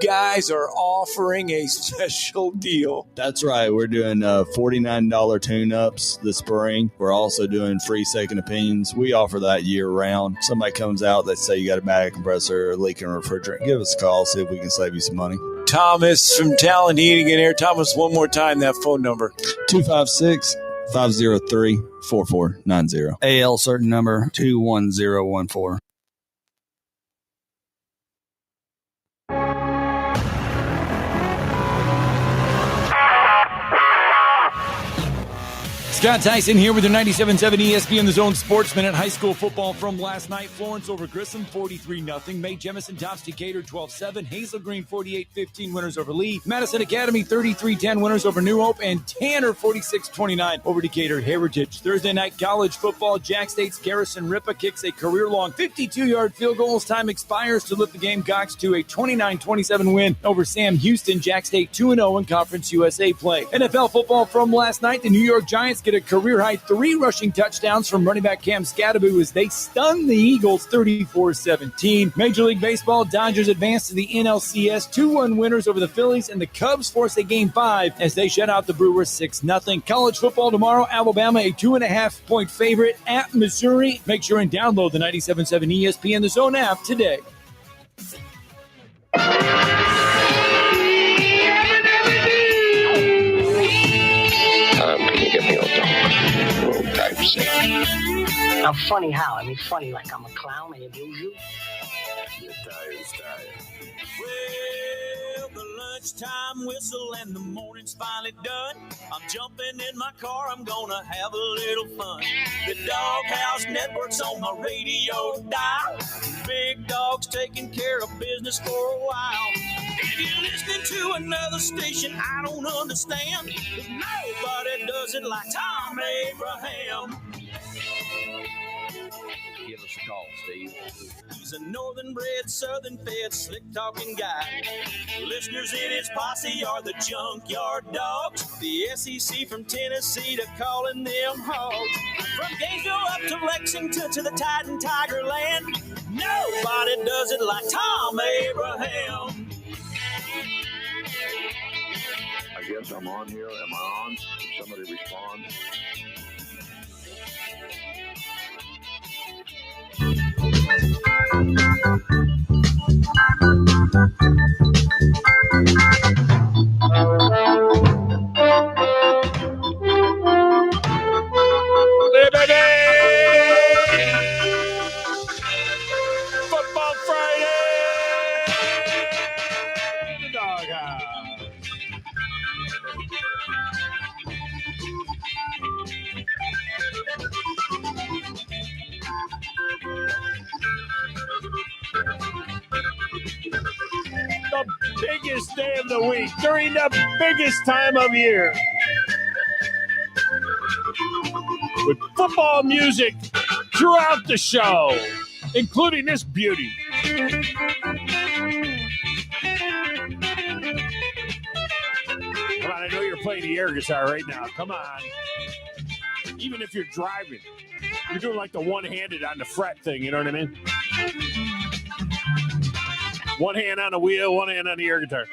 guys are offering a special deal. That's right. We're doing $49 tune-ups this spring. We're also doing free second opinions. We offer that year-round. Somebody comes out, they say you got a bag compressor or leaking refrigerant. Give us a call, see if we can save you some money. Thomas from Talent Heating and Air. Thomas, one more time, that phone number. 256-503-4490. AL certain number 21014. Scott Tyson here with your 97.7 ESPN The Zone Sports Minute. High school football from last night. Florence over Grissom, 43-0. May Jemison tops Decatur, 12-7. Hazel Green, 48-15 winners over Lee. Madison Academy, 33-10 winners over New Hope. And Tanner, 46-29 over Decatur Heritage. Thursday night college football. Jack State's Garrison Ripa kicks a career-long 52-yard field goal as time expires to lift the Gamecocks to a 29-27 win over Sam Houston. Jack State 2-0 in Conference USA play. NFL football from last night. The New York Giants get a career-high 3 rushing touchdowns from running back Cam Scadaboo as they stun the Eagles 34-17. Major League Baseball, Dodgers advance to the NLCS, 2-1 winners over the Phillies, and the Cubs force a Game 5 as they shut out the Brewers 6-0. College football tomorrow, Alabama a 2.5-point favorite at Missouri. Make sure and download the 97.7 ESPN The Zone app today. Can you get me a little type C? Now, funny how? I mean, funny like I'm a clown and abuse you? You're tired. Well, the lunchtime whistle and the morning's finally done. I'm jumping in my car, I'm gonna have a little fun. The Doghouse Network's on my radio dial. Big Dog's taking care of business for a while. If you're listening to another station I don't understand, 'cause nobody does it like Thom Abraham. Give us a call, Steve. He's a northern-bred, southern-fed, slick-talking guy. Listeners in his posse are the Junkyard Dogs. The SEC from Tennessee to calling them hogs. From Gainesville up to Lexington to the Titan Tiger Land, nobody does it like Thom Abraham. I guess I'm on here. Am I on? Can somebody respond? Liberty! Football Friday! The Doghouse. The biggest day of the week during the biggest time of year. With football music throughout the show, including this beauty. Come on, I know you're playing the air guitar right now. Come on. Even if you're driving, you're doing like the one-handed on the fret thing, you know what I mean? One hand on the wheel, one hand on the air guitar.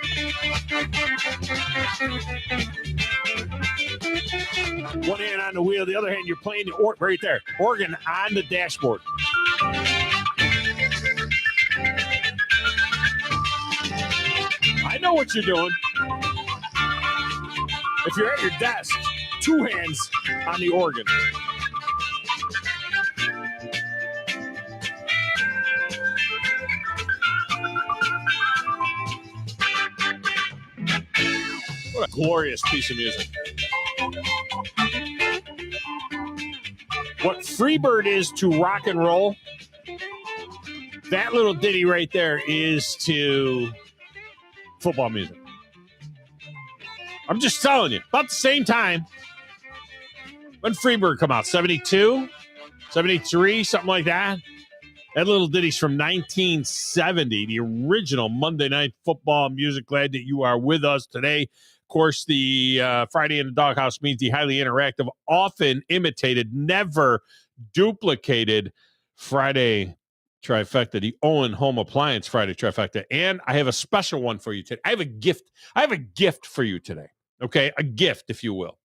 One hand on the wheel, the other hand you're playing the right there, organ on the dashboard. I know what you're doing. If you're at your desk, 2 hands on the organ. What a glorious piece of music. What Freebird is to rock and roll, that little ditty right there is to football music. I'm just telling you, about the same time when Freebird come out, 72, 73, something like that. That little ditty's from 1970, the original Monday Night Football music. Glad that you are with us today. Of course, the Friday in the Doghouse means the highly interactive, often imitated, never duplicated Friday trifecta, the Owen Home Appliance Friday trifecta. And I have a special one for you today. I have a gift for you today. Okay, a gift, if you will.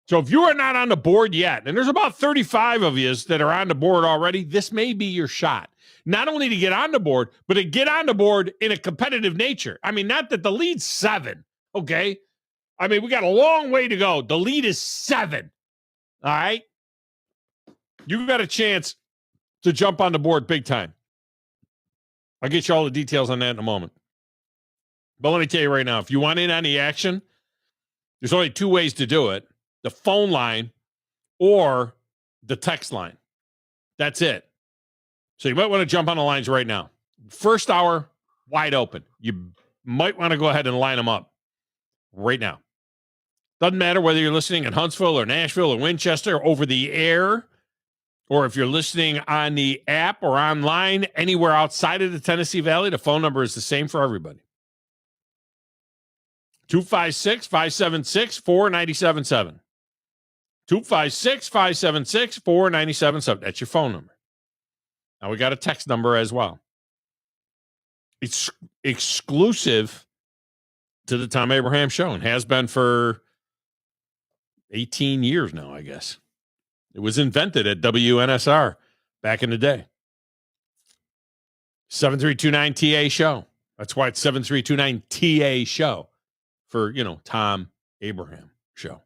So if you are not on the board yet, and there's about 35 of you that are on the board already, this may be your shot. Not only to get on the board, but to get on the board in a competitive nature. I mean, not that the lead's 7, okay? I mean, we got a long way to go. The lead is 7, all right? You got a chance to jump on the board big time. I'll get you all the details on that in a moment. But let me tell you right now, if you want in on the action, there's only 2 ways to do it. The phone line or the text line. That's it. So you might want to jump on the lines right now. First hour, wide open. You might want to go ahead and line them up right now. Doesn't matter whether you're listening in Huntsville or Nashville or Winchester, over the air, or if you're listening on the app or online anywhere outside of the Tennessee Valley, the phone number is the same for everybody. 256-576-4977. 256-576-4977. That's your phone number. Now we got a text number as well. It's exclusive to the Thom Abraham Show and has been for 18 years now, I guess. It was invented at WNSR back in the day. 7329 TA Show. That's why it's 7329 TA Show for, Thom Abraham Show.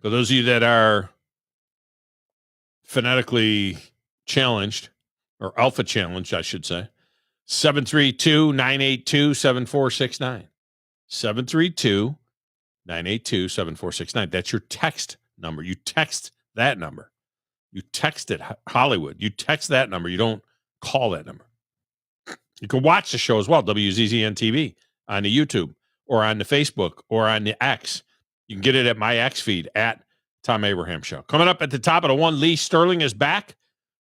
For those of you that are phonetically challenged, or alpha challenged, I should say, 732-982-7469. 732-982-7469. That's your text number. You text that number. You text it, Hollywood. You text that number. You don't call that number. You can watch the show as well, WZZN TV, on the YouTube or on the Facebook or on the X. You can get it at my X feed at Thom Abraham Show. Coming up at the top of the one, Lee Sterling is back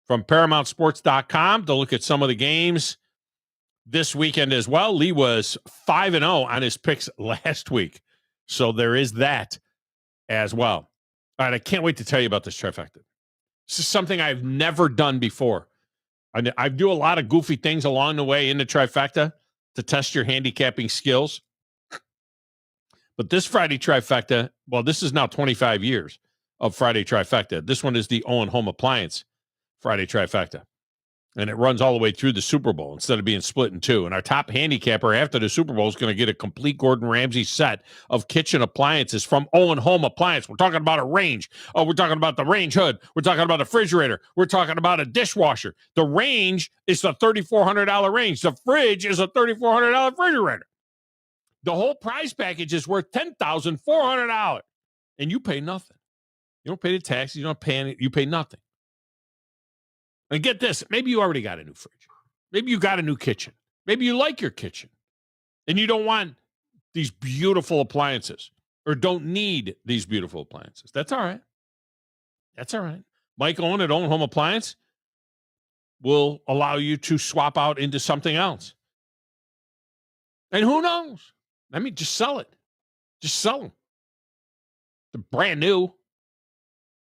from ParamountSports.com to look at some of the games this weekend as well. Lee was 5-0 on his picks last week. So there is that as well. All right, I can't wait to tell you about this trifecta. This is something I've never done before. I do a lot of goofy things along the way in the trifecta to test your handicapping skills. But this Friday trifecta, well, this is now 25 years of Friday trifecta. This one is the Owen Home Appliance Friday trifecta. And it runs all the way through the Super Bowl instead of being split in 2. And our top handicapper after the Super Bowl is going to get a complete Gordon Ramsay set of kitchen appliances from Owen Home Appliance. We're talking about a range. Oh, we're talking about the range hood. We're talking about a refrigerator. We're talking about a dishwasher. The range is the $3,400 range. The fridge is a $3,400 refrigerator. The whole prize package is worth $10,400. And you pay nothing. You don't pay the taxes. You don't pay any, you pay nothing. And get this, maybe you already got a new fridge. Maybe you got a new kitchen. Maybe you like your kitchen and you don't want these beautiful appliances or don't need these beautiful appliances. That's all right. That's all right. Mike Owen at Owen Home Appliance will allow you to swap out into something else. And who knows? I mean, just sell it. Just sell them. They're brand new.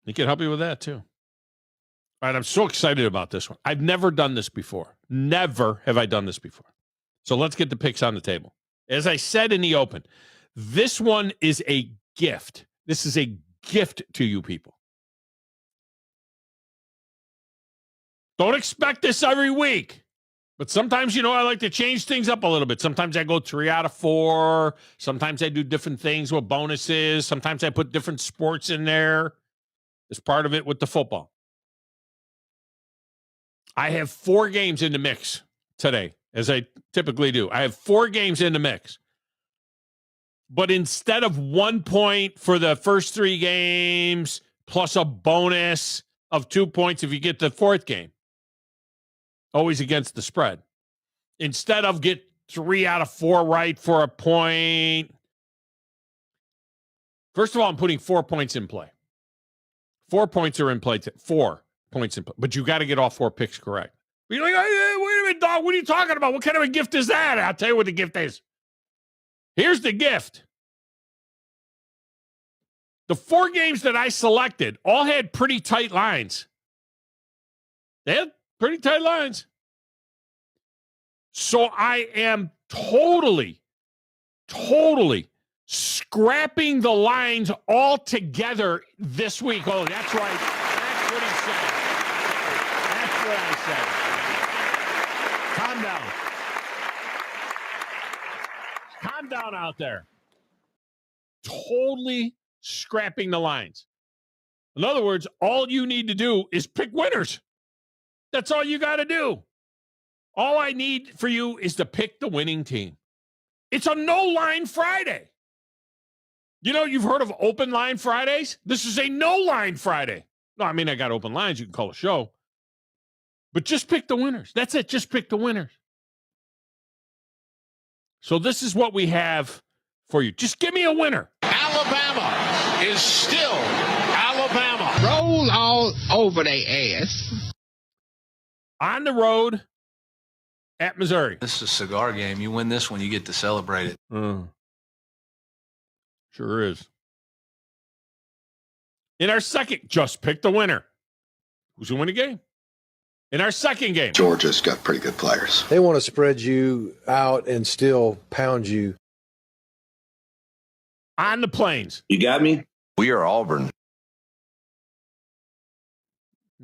He can help you with that too. All right, I'm so excited about this one. I've never done this before. Never have I done this before. So let's get the picks on the table. As I said in the open, this one is a gift. This is a gift to you people. Don't expect this every week. But sometimes, I like to change things up a little bit. Sometimes I go 3 out of 4. Sometimes I do different things with bonuses. Sometimes I put different sports in there as part of it with the football. I have 4 games in the mix today, as I typically do. I have 4 games in the mix. But instead of 1 point for the first 3 games, plus a bonus of 2 points if you get the 4th game, always against the spread. Instead of get 3 out of 4 right for a point. First of all, I'm putting 4 points in play. 4 points are in play. 4 points in play. But you got to get all 4 picks correct. But you're like, hey, wait a minute, dog. What are you talking about? What kind of a gift is that? I'll tell you what the gift is. Here's the gift. The 4 games that I selected all had pretty tight lines. They had pretty tight lines. So I am totally scrapping the lines altogether this week. Oh, that's right. That's what he said. That's what I said. Calm down. Calm down out there. Totally scrapping the lines. In other words, all you need to do is pick winners. That's all you got to do. All I need for you is to pick the winning team. It's a no-line Friday. You know, you've heard of open line Fridays? This is a no-line Friday. No, I mean, I got open lines. You can call a show. But just pick the winners. That's it. Just pick the winners. So this is what we have for you. Just give me a winner. Alabama is still Alabama. Roll all over their ass. On the road at Missouri. This is a cigar game. You win this one, you get to celebrate it. Sure is. In our second, just pick the winner. Who's going to win the game? In our second game. Georgia's got pretty good players. They want to spread you out and still pound you. On the Plains. You got me? We are Auburn.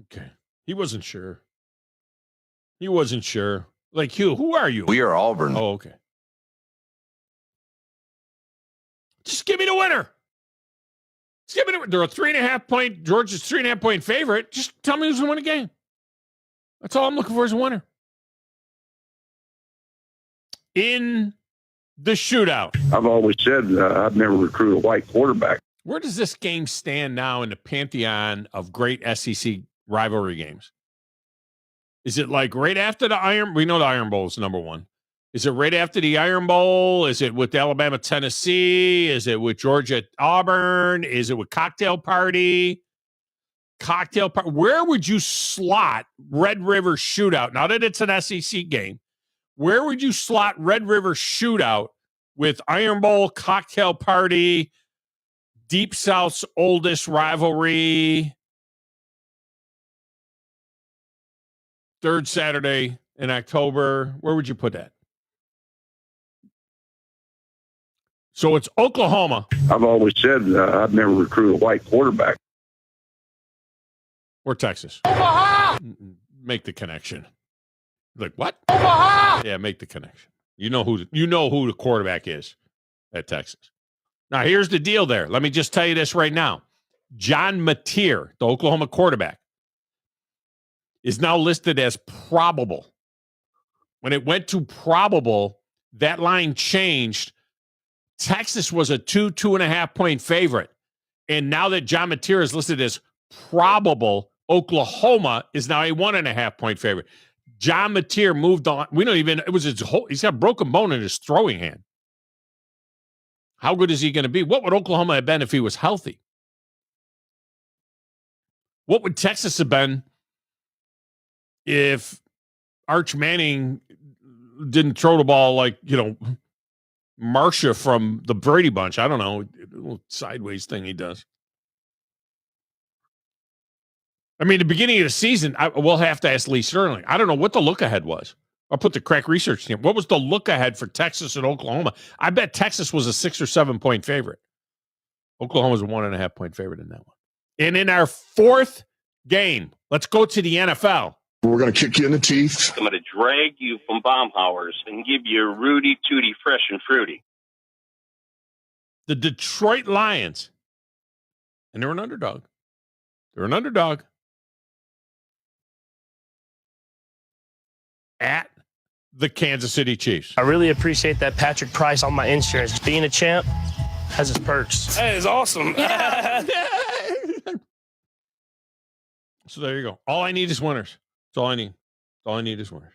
Okay. He wasn't sure. Like, Hugh, who are you? We are Auburn. Oh, okay. Just give me the winner. Just give me the. They're a 3.5 point. Georgia's 3.5 point favorite. Just tell me who's going to win the game. That's all I'm looking for is a winner. In the shootout. I've always said I've never recruited a white quarterback. Where does this game stand now in the pantheon of great SEC rivalry games? Is it like right after the Iron? We know the Iron Bowl is number one. Is it right after the Iron Bowl? Is it with Alabama, Tennessee? Is it with Georgia, Auburn? Is it with Cocktail Party? Where would you slot Red River Shootout? Now that it's an SEC game, where would you slot Red River Shootout with Iron Bowl, Cocktail Party, Deep South's oldest rivalry, third Saturday in October? Where would you put that? So it's Oklahoma. I've always said I've never recruited a white quarterback. Or Texas. Omaha! Make the connection. Like, what? Omaha! Yeah, make the connection. You know who the quarterback is at Texas. Now, here's the deal there. Let me just tell you this right now. John Mateer, the Oklahoma quarterback, is now listed as probable. When it went to probable, that line changed. Texas was a 2.5 point favorite. And now that John Mateer is listed as probable, Oklahoma is now a 1.5 point favorite. John Mateer moved on. We don't even, it was his whole, he's got a broken bone in his throwing hand. How good is he going to be? What would Oklahoma have been if he was healthy? What would Texas have been if Arch Manning didn't throw the ball like, Marcia from the Brady Bunch? I don't know. A little sideways thing he does. I mean, the beginning of the season, we'll have to ask Lee Sterling. I don't know what the look ahead was. I'll put the crack research team. What was the look ahead for Texas and Oklahoma? I bet Texas was a 6 or 7 point favorite. Oklahoma's a 1.5 point favorite in that one. And in our fourth game, let's go to the NFL. We're going to kick you in the teeth. I'm going to drag you from Baumhauer's and give you a Rudy Tooty Fresh and Fruity. The Detroit Lions. And they're an underdog. At the Kansas City Chiefs. I really appreciate that Patrick Price on my insurance. Being a champ has its perks. That is awesome. So there you go. All I need is winners. That's all I need. All I need is winners.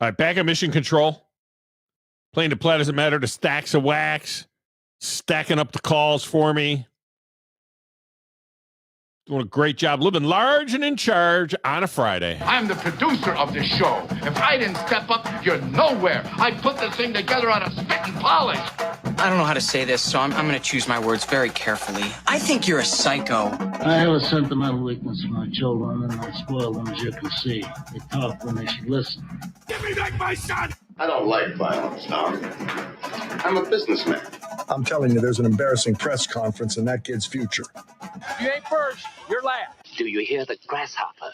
All right, back at Mission Control. Playing to play doesn't matter. The stacks of wax. Stacking up the calls for me. Doing a great job living large and in charge on a Friday. I'm the producer of this show. If I didn't step up, you're nowhere. I put this thing together on a spit and polish. I don't know how to say this, so I'm going to choose my words very carefully. I think you're a psycho. I have a sentimental weakness for my children, and I spoil them, as you can see. They talk when they should listen. Give me back my son! I don't like violence, Thom. I'm a businessman. I'm telling you, there's an embarrassing press conference in that kid's future. If you ain't first, you're last. Do you hear the grasshopper,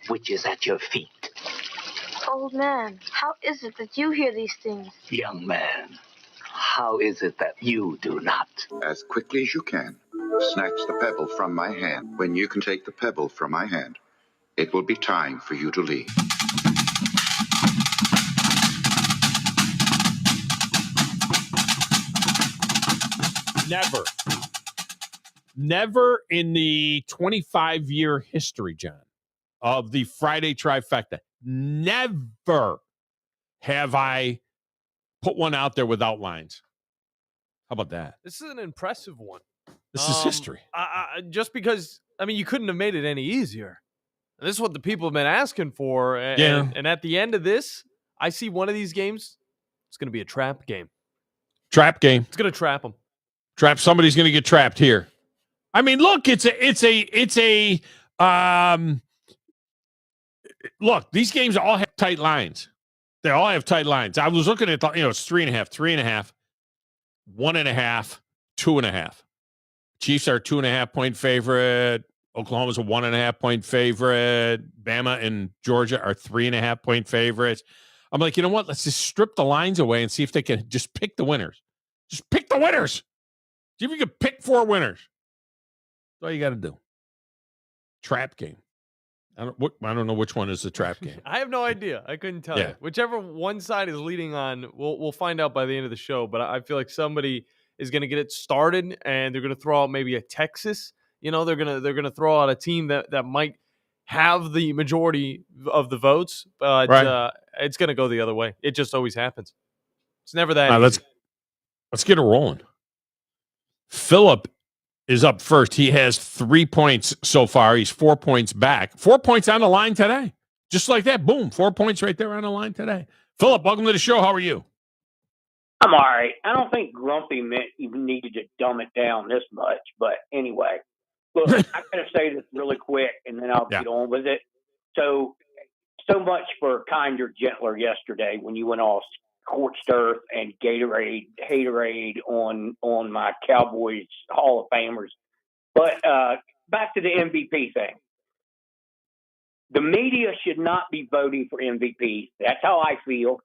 which is at your feet? Old man, how is it that you hear these things? Young man, how is it that you do not? As quickly as you can, snatch the pebble from my hand. When you can take the pebble from my hand, it will be time for you to leave. Never in the 25-year history, John, of the Friday trifecta, never have I put one out there without lines. How about that? This is an impressive one. This is history. Just because, you couldn't have made it any easier. And this is what the people have been asking for. And at the end of this, I see one of these games, it's going to be a trap game. Trap game. It's going to trap them. Trap. Somebody's going to get trapped here. Look, look, these games all have tight lines. They all have tight lines. I was looking at, it's 3.5, 3.5, 1.5, 2.5. Chiefs are 2.5-point favorite. Oklahoma's a 1.5-point favorite. Bama and Georgia are 3.5-point favorites. I'm like, you know what? Let's just strip the lines away and see if they can just pick the winners. Just pick the winners. See if you can pick 4 winners. That's all you got to do. Trap game. I don't know which one is the trap game. I have no idea. I couldn't tell you. Whichever one side is leading on, we'll find out by the end of the show. But I feel like somebody is going to get it started, and they're going to throw out maybe a Texas. They're gonna throw out a team that might have the majority of the votes, but it's going to go the other way. It just always happens. It's never that easy. Let's get it rolling. Philip is up first. He has 3 points so far. He's 4 points back. 4 points on the line today. Just like that. Boom. 4 points right there on the line today. Philip, welcome to the show. How are you? I'm all right. I don't think grumpy meant you needed to dumb it down this much. But anyway, look, I'm going to say this really quick, and then I'll get on with it. So much for kinder, gentler yesterday when you went all scorched earth and haterade on my Cowboys Hall of Famers. But back to the MVP thing. The media should not be voting for MVPs. That's how I feel.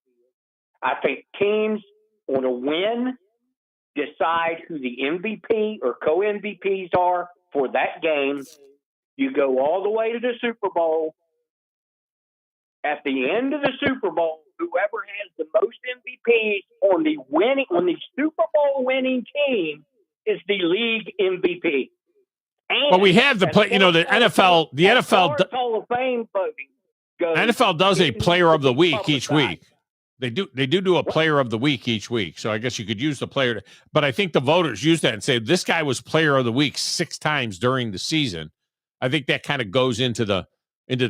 I think teams on a win decide who the MVP or co-MVPs are for that game. You go all the way to the Super Bowl. At the end of the Super Bowl, whoever has the most MVPs on the Super Bowl winning team is the league MVP. And well, we have the play. The NFL. The NFL Hall of Fame voting goes. NFL does a Player of the Week each week. They do a Player of the Week each week. So I guess you could use the player. But I think the voters use that and say this guy was Player of the Week 6 times during the season. I think that kind of goes into the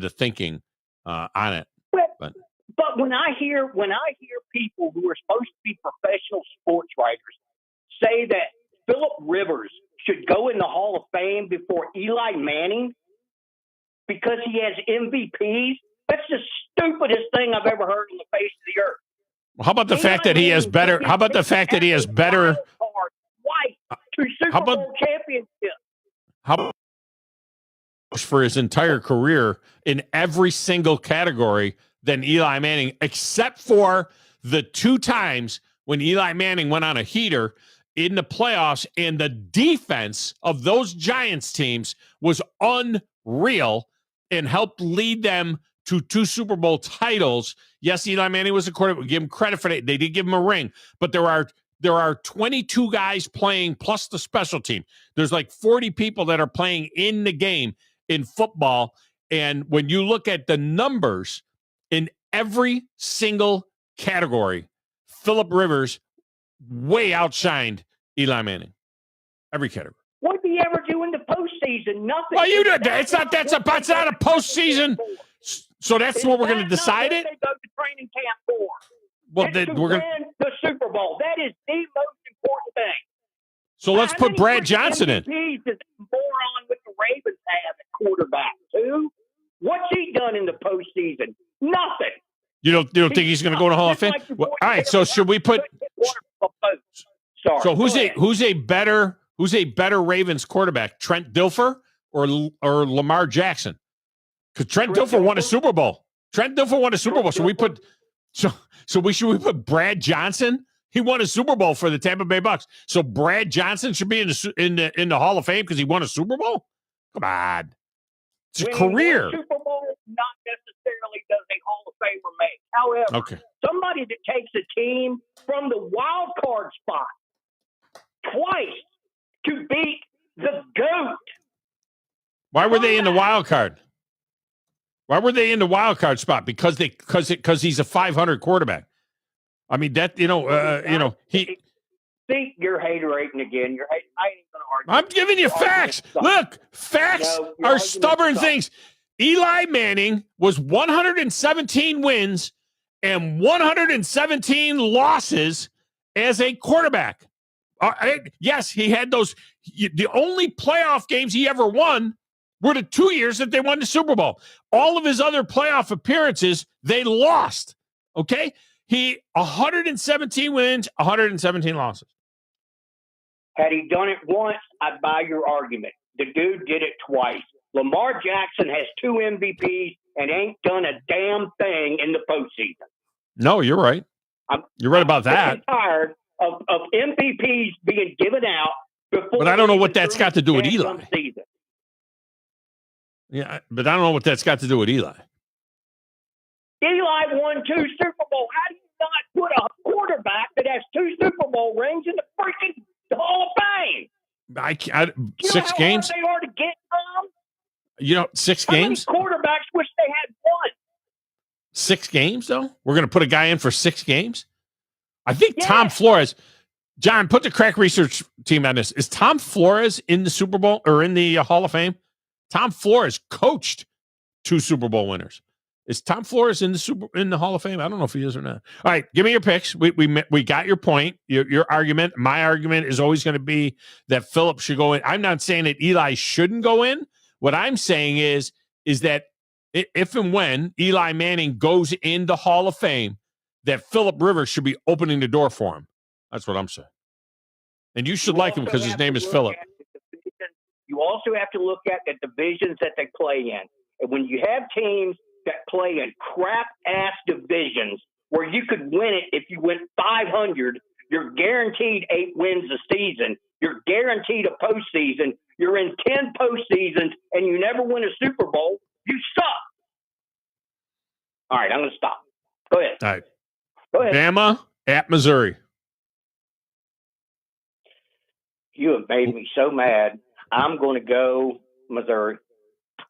thinking on it. But when I hear people who are supposed to be professional sports writers say that Phillip Rivers should go in the Hall of Fame before Eli Manning because he has MVPs, that's the stupidest thing I've ever heard on the face of the earth. How about the fact that he has better? How about the fact that he has better? To Super Bowl championship. How about for his entire career in every single category than Eli Manning, except for the 2 times when Eli Manning went on a heater in the playoffs, and the defense of those Giants teams was unreal and helped lead them to 2 Super Bowl titles. Yes, Eli Manning was a quarterback. We give him credit for that. They did give him a ring, but there are 22 guys playing plus the special team. There's like 40 people that are playing in the game in football. And when you look at the numbers in every single category, Phillip Rivers way outshined Eli Manning. Every category. What did he ever do in the postseason? Nothing. Well, you did. It's not a postseason. So that's what we're going to decide it. They go to training camp for. Well, then we're going to win the Super Bowl. That is the most important So let's put Brad Johnson in. MVPs does that moron with the Ravens have at quarterback, too? What's he done in the postseason? Nothing. You don't think he's going to go to Hall of Fame? Well, all right. So should we put? Sorry. So who's a better Ravens quarterback, Trent Dilfer or Lamar Jackson? Because Trent Dilfer won a Super Bowl. So we put should we put Brad Johnson? He won a Super Bowl for the Tampa Bay Bucks. So Brad Johnson should be in the Hall of Fame because he won a Super Bowl? Come on. It's a career. Super Bowl not necessarily does a Hall of Famer make. However, somebody that takes a team from the wild card spot twice to beat the GOAT. Why were they in the wild card? Why were they in the wild card spot? Because he's a 500 quarterback. I mean he. See, you're hater-rating again. I ain't going to argue. I'm giving you facts. Look, facts are stubborn things. Eli Manning was 117 wins and 117 losses as a quarterback. Yes, he had those. The only playoff games he ever won were the 2 years that they won the Super Bowl. All of his other playoff appearances, they lost. Okay? He 117 wins, 117 losses. Had he done it once, I'd buy your argument. The dude did it twice. Lamar Jackson has 2 MVPs and ain't done a damn thing in the postseason. No, you're right. You're right about that. I'm tired of MVPs being given out before. But I don't know what that's got to do with Eli. Season. Yeah, but I don't know what that's got to do with Eli. Eli won 2 Super Bowls. How do you not put a quarterback that has 2 Super Bowl rings in the freaking Hall of Fame? 6 games? They are to get from? 6 How games? Many quarterbacks wish they had 1. 6 games, though? We're going to put a guy in for 6 games? I think Tom Flores. John, put the crack research team on this. Is Tom Flores in the Super Bowl or in the Hall of Fame? Tom Flores coached 2 Super Bowl winners. Is Tom Flores in the Hall of Fame? I don't know if he is or not. All right, give me your picks. We got your point, your argument. My argument is always going to be that Philip should go in. I'm not saying that Eli shouldn't go in. What I'm saying is that if and when Eli Manning goes in the Hall of Fame, that Philip Rivers should be opening the door for him. That's what I'm saying. And you should like him because his name is Philip. You also have to look at the divisions that they play in. And when you have teams that play in crap-ass divisions where you could win it if you went 500, you're guaranteed 8 wins a season. You're guaranteed a postseason. You're in 10 postseasons, and you never win a Super Bowl. You suck. All right, I'm going to stop. Go ahead. All right. Go ahead. Bama at Missouri. You have made me so mad. I'm going to go Missouri.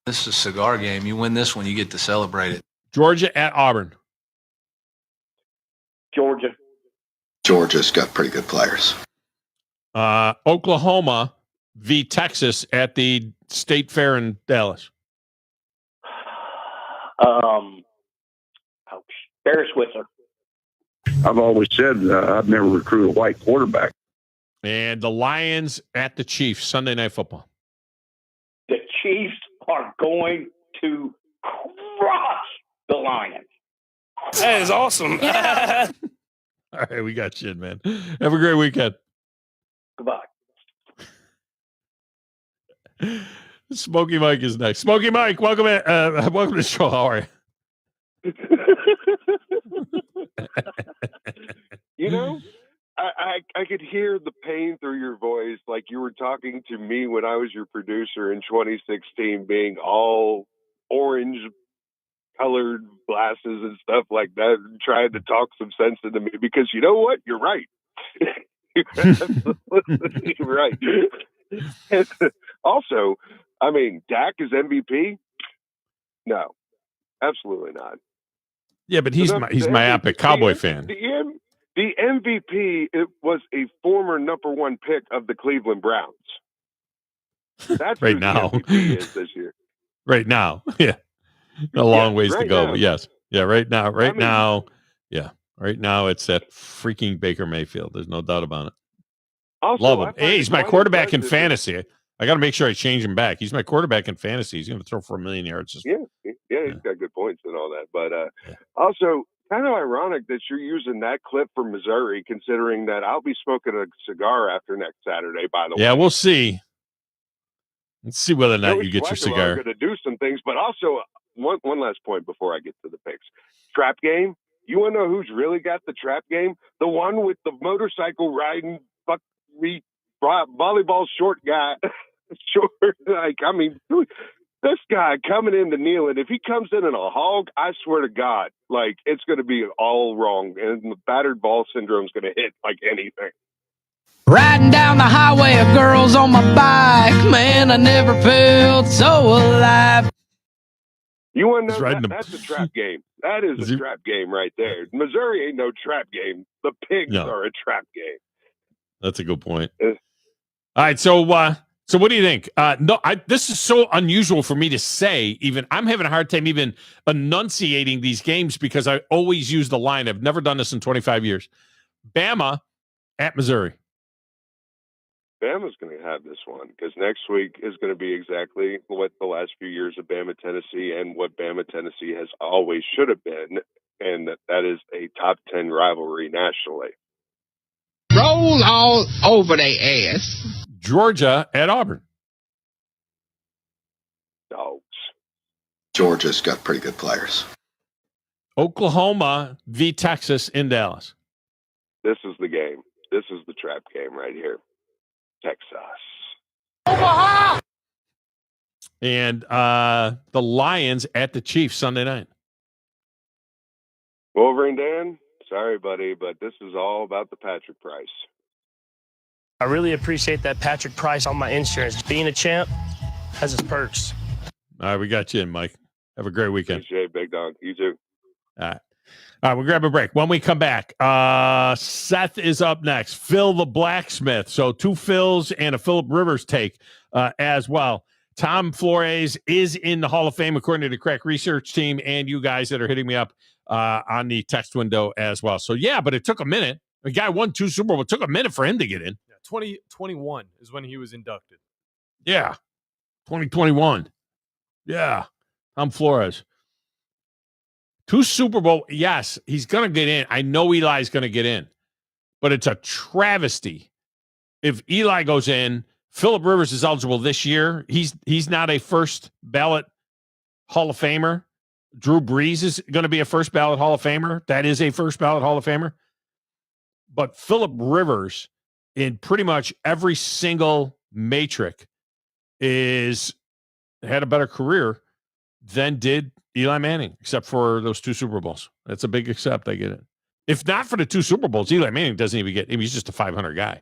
This is a cigar game. You win this one, you get to celebrate it. Georgia at Auburn. Georgia. Georgia's got pretty good players. Oklahoma v. Texas at the State Fair in Dallas. Barry Switzer. I've always said I've never recruited a white quarterback. And the Lions at the Chiefs, Sunday Night Football. The Chiefs are going to crush the Lions. That is awesome. All right, we got you, man. Have a great weekend. Goodbye. Smokey Mike is next. Smokey Mike, welcome to the show. How are you? You know, I could hear the pain through your voice, like you were talking to me when I was your producer in 2016, being all orange colored glasses and stuff like that, and trying to talk some sense into me, because you know what? You're right. You're absolutely right. And also, I mean, Dak is MVP? No, absolutely not. Yeah, but he's my epic Cowboy fan. The MVP, it was a former number 1 pick of the Cleveland Browns. That's right who now. the MVP is this year. Right now, yeah, a long ways to go. Now. But yes, yeah, right now, now, yeah, right now it's at freaking Baker Mayfield. There's no doubt about it. Also, Love him. I find Hey, it he's my quite quarterback in impressive. fantasy. I got to make sure I change him back. He's my quarterback in fantasy. He's going to throw for 1 million yards. Yeah, he's got good points and all that. But also, kind of ironic that you're using that clip for Missouri, considering that I'll be smoking a cigar after next Saturday, by the way. Yeah, we'll see. Let's see whether or not Coach you get your Flacco cigar. are going to do some things, but also one last point before I get to the picks. Trap game. You want to know who's really got the trap game? The one with the motorcycle riding, volleyball short guy. This guy coming in to kneel, and if he comes in a hog, I swear to God, it's going to be all wrong, and the battered ball syndrome is going to hit like anything. Riding down the highway of girls on my bike, man, I never felt so alive. You want to know that's a trap game. That is a trap game right there. Missouri ain't no trap game. The pigs are a trap game. That's a good point. All right, so what do you think? This is so unusual for me to say. Even I'm having a hard time even enunciating these games because I always use the line. I've never done this in 25 years. Bama at Missouri. Bama's going to have this one because next week is going to be exactly what the last few years of Bama, Tennessee, and what Bama, Tennessee has always should have been, and that is a top 10 rivalry nationally. Roll all over their ass. Georgia at Auburn. Dogs. Georgia's got pretty good players. Oklahoma v. Texas in Dallas. This is the game. This is the trap game right here. Texas. Omaha! And the Lions at the Chiefs Sunday night. Wolverine Dan, sorry, buddy, but this is all about the Patrick Price. I really appreciate that Patrick Price on my insurance. Being a champ has its perks. All right, we got you in, Mike. Have a great weekend. Appreciate it, Big Dog. You too. All right. We'll grab a break. When we come back, Seth is up next. Phil the Blacksmith. So 2 Phils and a Phillip Rivers take as well. Thom Flores is in the Hall of Fame, according to the Crack Research Team, and you guys that are hitting me up on the text window as well. So, yeah, but it took a minute. The guy won 2 Super Bowls. It took a minute for him to get in. Yeah, 2021 is when he was inducted. Yeah, 2021. Yeah, Thom Flores. 2 Super Bowl. Yes, he's going to get in. I know Eli's going to get in. But it's a travesty. If Eli goes in, Phillip Rivers is eligible this year. He's not a first ballot Hall of Famer. Drew Brees is going to be a first ballot Hall of Famer. That is a first ballot Hall of Famer. But Phillip Rivers, in pretty much every single metric, had a better career than did Eli Manning, except for those 2 Super Bowls. That's a big accept. I get it. If not for the 2 Super Bowls, Eli Manning doesn't even get. He's just a 500 guy.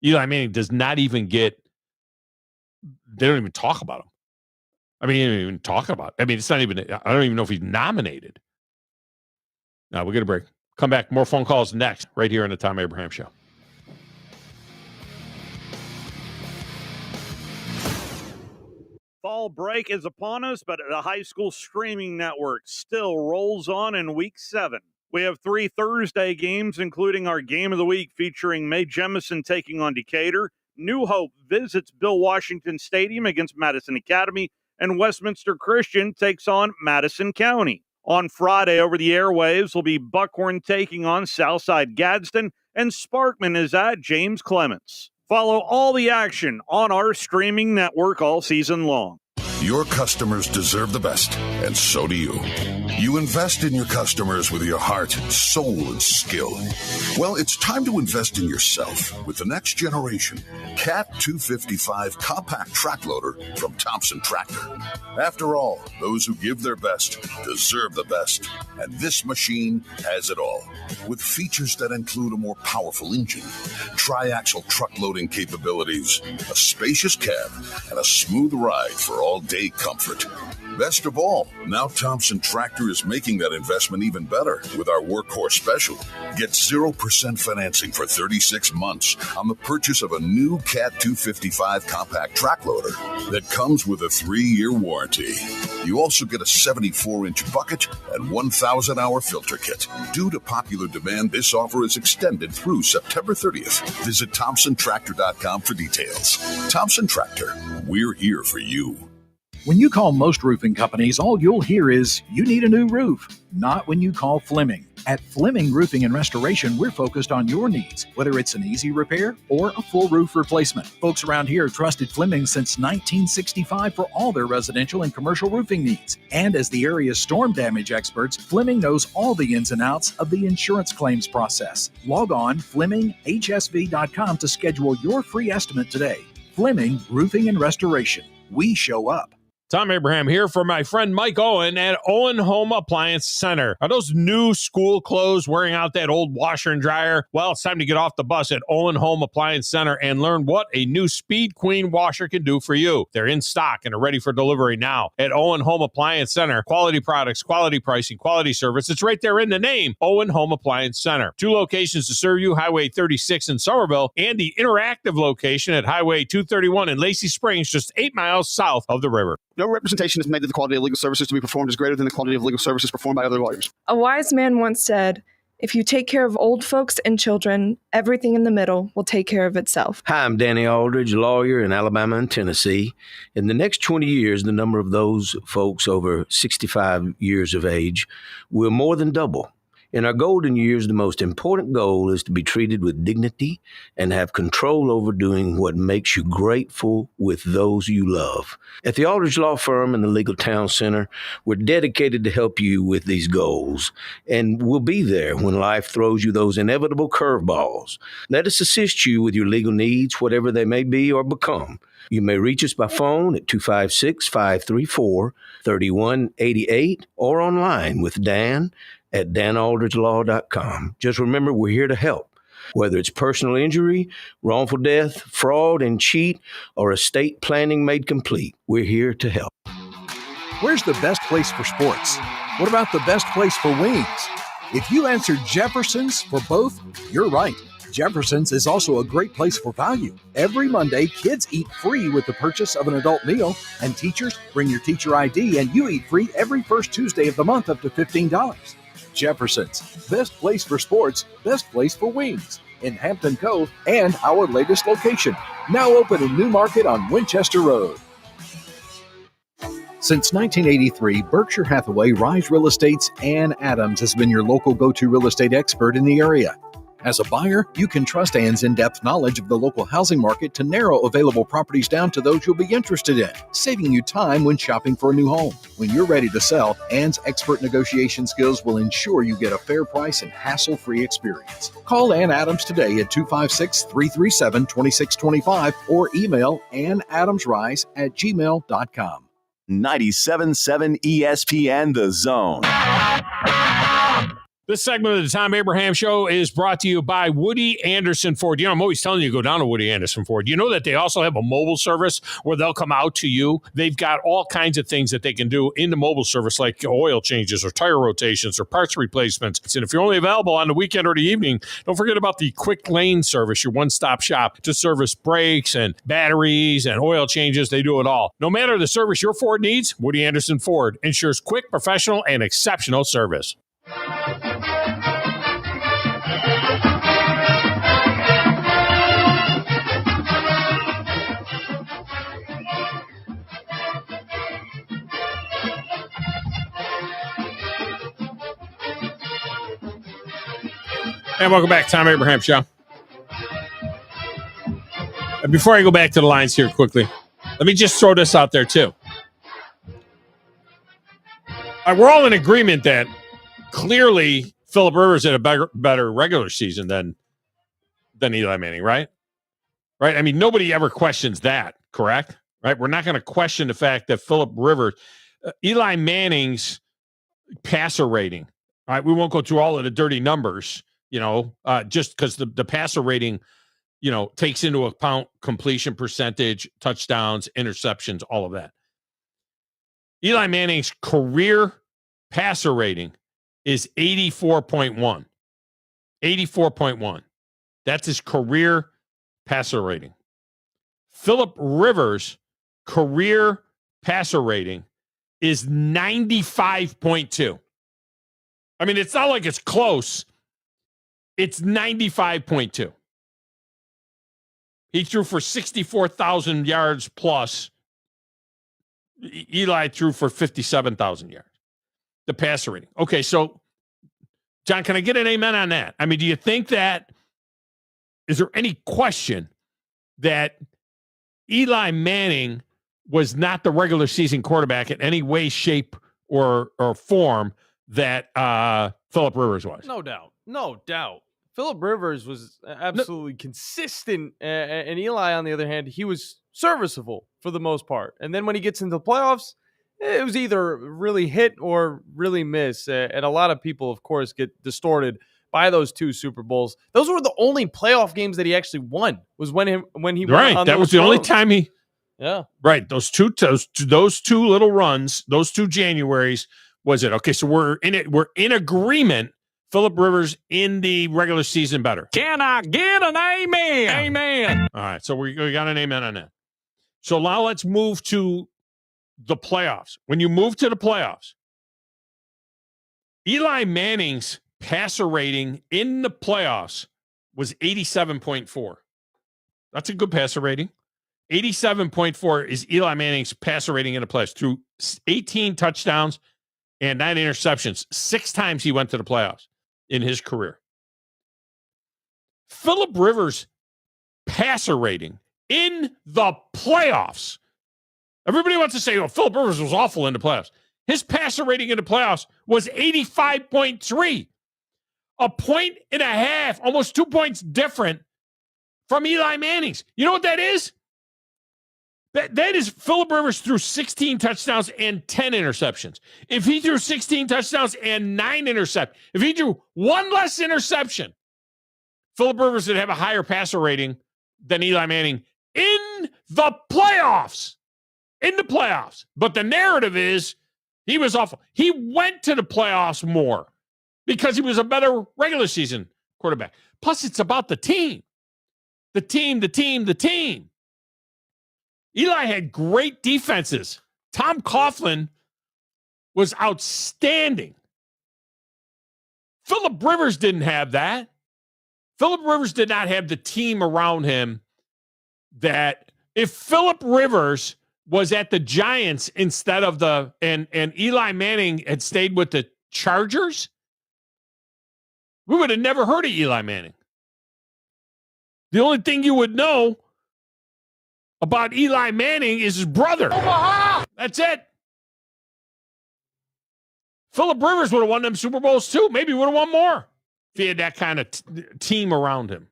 Eli Manning does not even get. They don't even talk about him. I mean, they don't even talk about it. I mean, it's not even. I don't even know if he's nominated. Now we'll get a break. Come back. More phone calls next, right here on the Thom Abraham Show. Fall break is upon us, but the high school streaming network still rolls on in Week 7. We have 3 Thursday games, including our Game of the Week featuring Mae Jemison taking on Decatur. New Hope visits Bill Washington Stadium against Madison Academy, and Westminster Christian takes on Madison County. On Friday over the airwaves will be Buckhorn taking on Southside Gadsden, and Sparkman is at James Clements. Follow all the action on our streaming network all season long. Your customers deserve the best, and so do you. You invest in your customers with your heart, soul, and skill. Well, it's time to invest in yourself with the next generation Cat 255 compact track loader from Thompson Tractor. After all, those who give their best deserve the best, and this machine has it all. With features that include a more powerful engine, tri-axle truck loading capabilities, a spacious cab, and a smooth ride for all-day comfort. Best of all, now Thompson Tractor is making that investment even better with our Workhorse Special. Get 0% financing for 36 months on the purchase of a new Cat 255 compact track loader that comes with a 3-year warranty. You also get a 74-inch bucket and 1,000-hour filter kit. Due to popular demand, this offer is extended through September 30th. Visit ThompsonTractor.com for details. Thompson Tractor, we're here for you. When you call most roofing companies, all you'll hear is, you need a new roof. Not when you call Fleming. At Fleming Roofing and Restoration, we're focused on your needs, whether it's an easy repair or a full roof replacement. Folks around here have trusted Fleming since 1965 for all their residential and commercial roofing needs. And as the area's storm damage experts, Fleming knows all the ins and outs of the insurance claims process. Log on FlemingHSV.com to schedule your free estimate today. Fleming Roofing and Restoration. We show up. Thom Abraham here for my friend Mike Owen at Owen Home Appliance Center. Are those new school clothes wearing out that old washer and dryer? Well, it's time to get off the bus at Owen Home Appliance Center and learn what a new Speed Queen washer can do for you. They're in stock and are ready for delivery now. At Owen Home Appliance Center, quality products, quality pricing, quality service. It's right there in the name, Owen Home Appliance Center. 2 locations to serve you, Highway 36 in Somerville and the interactive location at Highway 231 in Lacey Springs, just 8 miles south of the river. No representation is made that the quality of legal services to be performed is greater than the quality of legal services performed by other lawyers. A wise man once said, if you take care of old folks and children, everything in the middle will take care of itself. Hi, I'm Danny Aldridge, lawyer in Alabama and Tennessee. In the next 20 years, the number of those folks over 65 years of age will more than double. In our golden years, the most important goal is to be treated with dignity and have control over doing what makes you grateful with those you love. At the Aldridge Law Firm and the Legal Town Center, we're dedicated to help you with these goals, and we'll be there when life throws you those inevitable curveballs. Let us assist you with your legal needs, whatever they may be or become. You may reach us by phone at 256-534-3188 or online with Dan at danaldridgelaw.com. Just remember, we're here to help. Whether it's personal injury, wrongful death, fraud and cheat, or estate planning made complete, we're here to help. Where's the best place for sports? What about the best place for wings? If you answered Jefferson's for both, you're right. Jefferson's is also a great place for value. Every Monday, kids eat free with the purchase of an adult meal, and teachers bring your teacher ID and you eat free every first Tuesday of the month up to $15. Jefferson's, best place for sports, best place for wings, in Hampton Cove and our latest location, now open in New Market on Winchester Road. Since 1983, Berkshire Hathaway Rise Real Estate's Ann Adams has been your local go-to real estate expert in the area. As a buyer, you can trust Ann's in-depth knowledge of the local housing market to narrow available properties down to those you'll be interested in, saving you time when shopping for a new home. When you're ready to sell, Ann's expert negotiation skills will ensure you get a fair price and hassle-free experience. Call Ann Adams today at 256-337-2625 or email annadamsrise@gmail.com. 97.7 ESPN The Zone. This segment of the Thom Abraham Show is brought to you by Woody Anderson Ford. You know, I'm always telling you to go down to Woody Anderson Ford. You know that they also have a mobile service where they'll come out to you. They've got all kinds of things that they can do in the mobile service, like oil changes or tire rotations or parts replacements. And if you're only available on the weekend or the evening, don't forget about the Quick Lane service, your one-stop shop to service brakes and batteries and oil changes. They do it all. No matter the service your Ford needs, Woody Anderson Ford ensures quick, professional, and exceptional service. And welcome back, Thom Abraham Show. And before I go back to the lines here quickly, let me just throw this out there too. We're all in agreement that clearly Phillip Rivers had a better regular season than Eli Manning, right? Right? I mean, nobody ever questions that, correct? Right? We're not going to question the fact that Phillip Rivers, Eli Manning's passer rating, all right? We won't go through all of the dirty numbers, just because the passer rating, takes into account completion percentage, touchdowns, interceptions, all of that. Eli Manning's career passer rating is 84.1. 84.1. That's his career passer rating. Phillip Rivers' career passer rating is 95.2. I mean, it's not like it's close. It's 95.2. He threw for 64,000 yards plus. Eli threw for 57,000 yards. The passer rating. Okay, so, John, can I get an amen on that? I mean, do you think that, is there any question that Eli Manning was not the regular season quarterback in any way, shape, or form that Phillip Rivers was? No doubt. No doubt. Phillip Rivers was absolutely consistent, and Eli, on the other hand, he was serviceable for the most part. And then when he gets into the playoffs, it was either really hit or really miss. And a lot of people, of course, get distorted by those two Super Bowls. Those were the only playoff games that he actually won. Was when he won on that was the only time he. Yeah. Right. Those two little runs, those two Januaries was it. Okay, so we're in it. We're in agreement. Phillip Rivers in the regular season better. Can I get an amen? Amen. All right, so we got an amen on that. So now let's move to the playoffs. When you move to the playoffs, Eli Manning's passer rating in the playoffs was 87.4. That's a good passer rating. 87.4 is Eli Manning's passer rating in the playoffs through 18 touchdowns and 9 interceptions. 6 times he went to the playoffs in his career. Phillip Rivers' passer rating in the playoffs. Everybody wants to say, oh, Phillip Rivers was awful in the playoffs. His passer rating in the playoffs was 85.3. A point and a half, almost 2 points different from Eli Manning's. You know what that is? That is Phillip Rivers threw 16 touchdowns and 10 interceptions. If he threw 16 touchdowns and 9 interceptions, if he threw one less interception, Phillip Rivers would have a higher passer rating than Eli Manning in the playoffs. In the playoffs. But the narrative is he was awful. He went to the playoffs more because he was a better regular season quarterback. Plus, it's about the team. The team. Eli had great defenses. Tom Coughlin was outstanding. Phillip Rivers didn't have that. Phillip Rivers did not have the team around him that if Phillip Rivers was at the Giants instead of and Eli Manning had stayed with the Chargers, we would have never heard of Eli Manning. The only thing you would know about Eli Manning is his brother. Omaha! That's it. Phillip Rivers would have won them Super Bowls too. Maybe would have won more if he had that kind of team around him.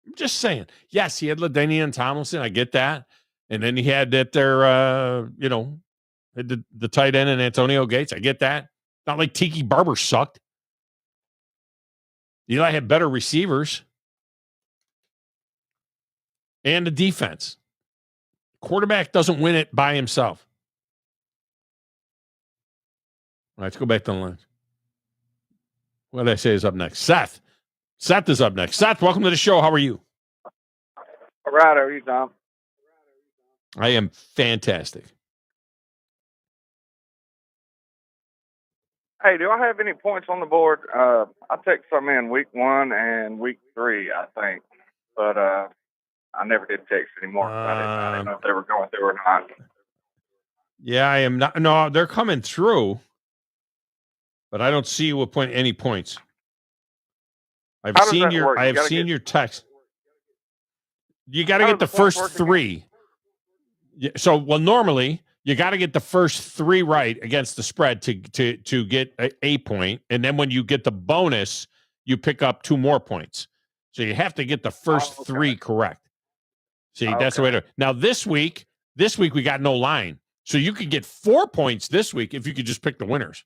I'm just saying. Yes, he had LaDainian Tomlinson. I get that. And then he had that there, the tight end and Antonio Gates. I get that. Not like Tiki Barber sucked. Eli had better receivers and the defense. Quarterback doesn't win it by himself. All right, let's go back to the lines. What did I say is up next? Seth. Seth is up next. Seth, welcome to the show. How are you? All right. How are you, Tom? I am fantastic. Hey, do I have any points on the board? I took some in week 1 and week 3, I think. But I never did text anymore. I didn't know if they were going through or not. Yeah, I am not. No, they're coming through. But I don't see you with any points. I've seen your text. You got to get the first 3. So, normally you got to get the first 3 right against the spread to get a point, and then when you get the bonus, you pick up 2 more points. So you have to get the first 3 correct. See, that's the way to. Now this week we got no line, so you could get 4 points this week if you could just pick the winners.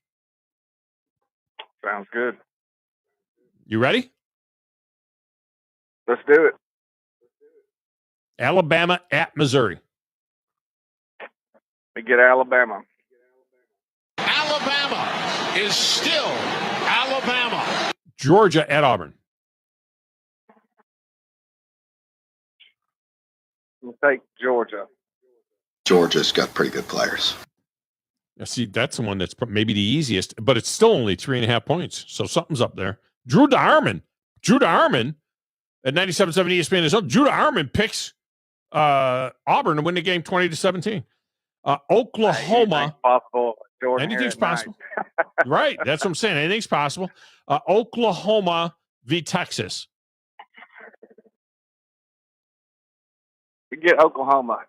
Sounds good. You ready? Let's do it. Alabama at Missouri. We get Alabama. is still Alabama. Georgia at Auburn. We'll take Georgia. Georgia's got pretty good players. Now, see, that's the one that's maybe the easiest, but it's still only 3.5 points. So something's up there. Drew Darman at 97.7 ESPN is up. Drew Darman picks Auburn to win the game 20-17. Oklahoma. Anything's possible. Right. That's what I'm saying. Anything's possible. Oklahoma v. Texas. We get Oklahoma.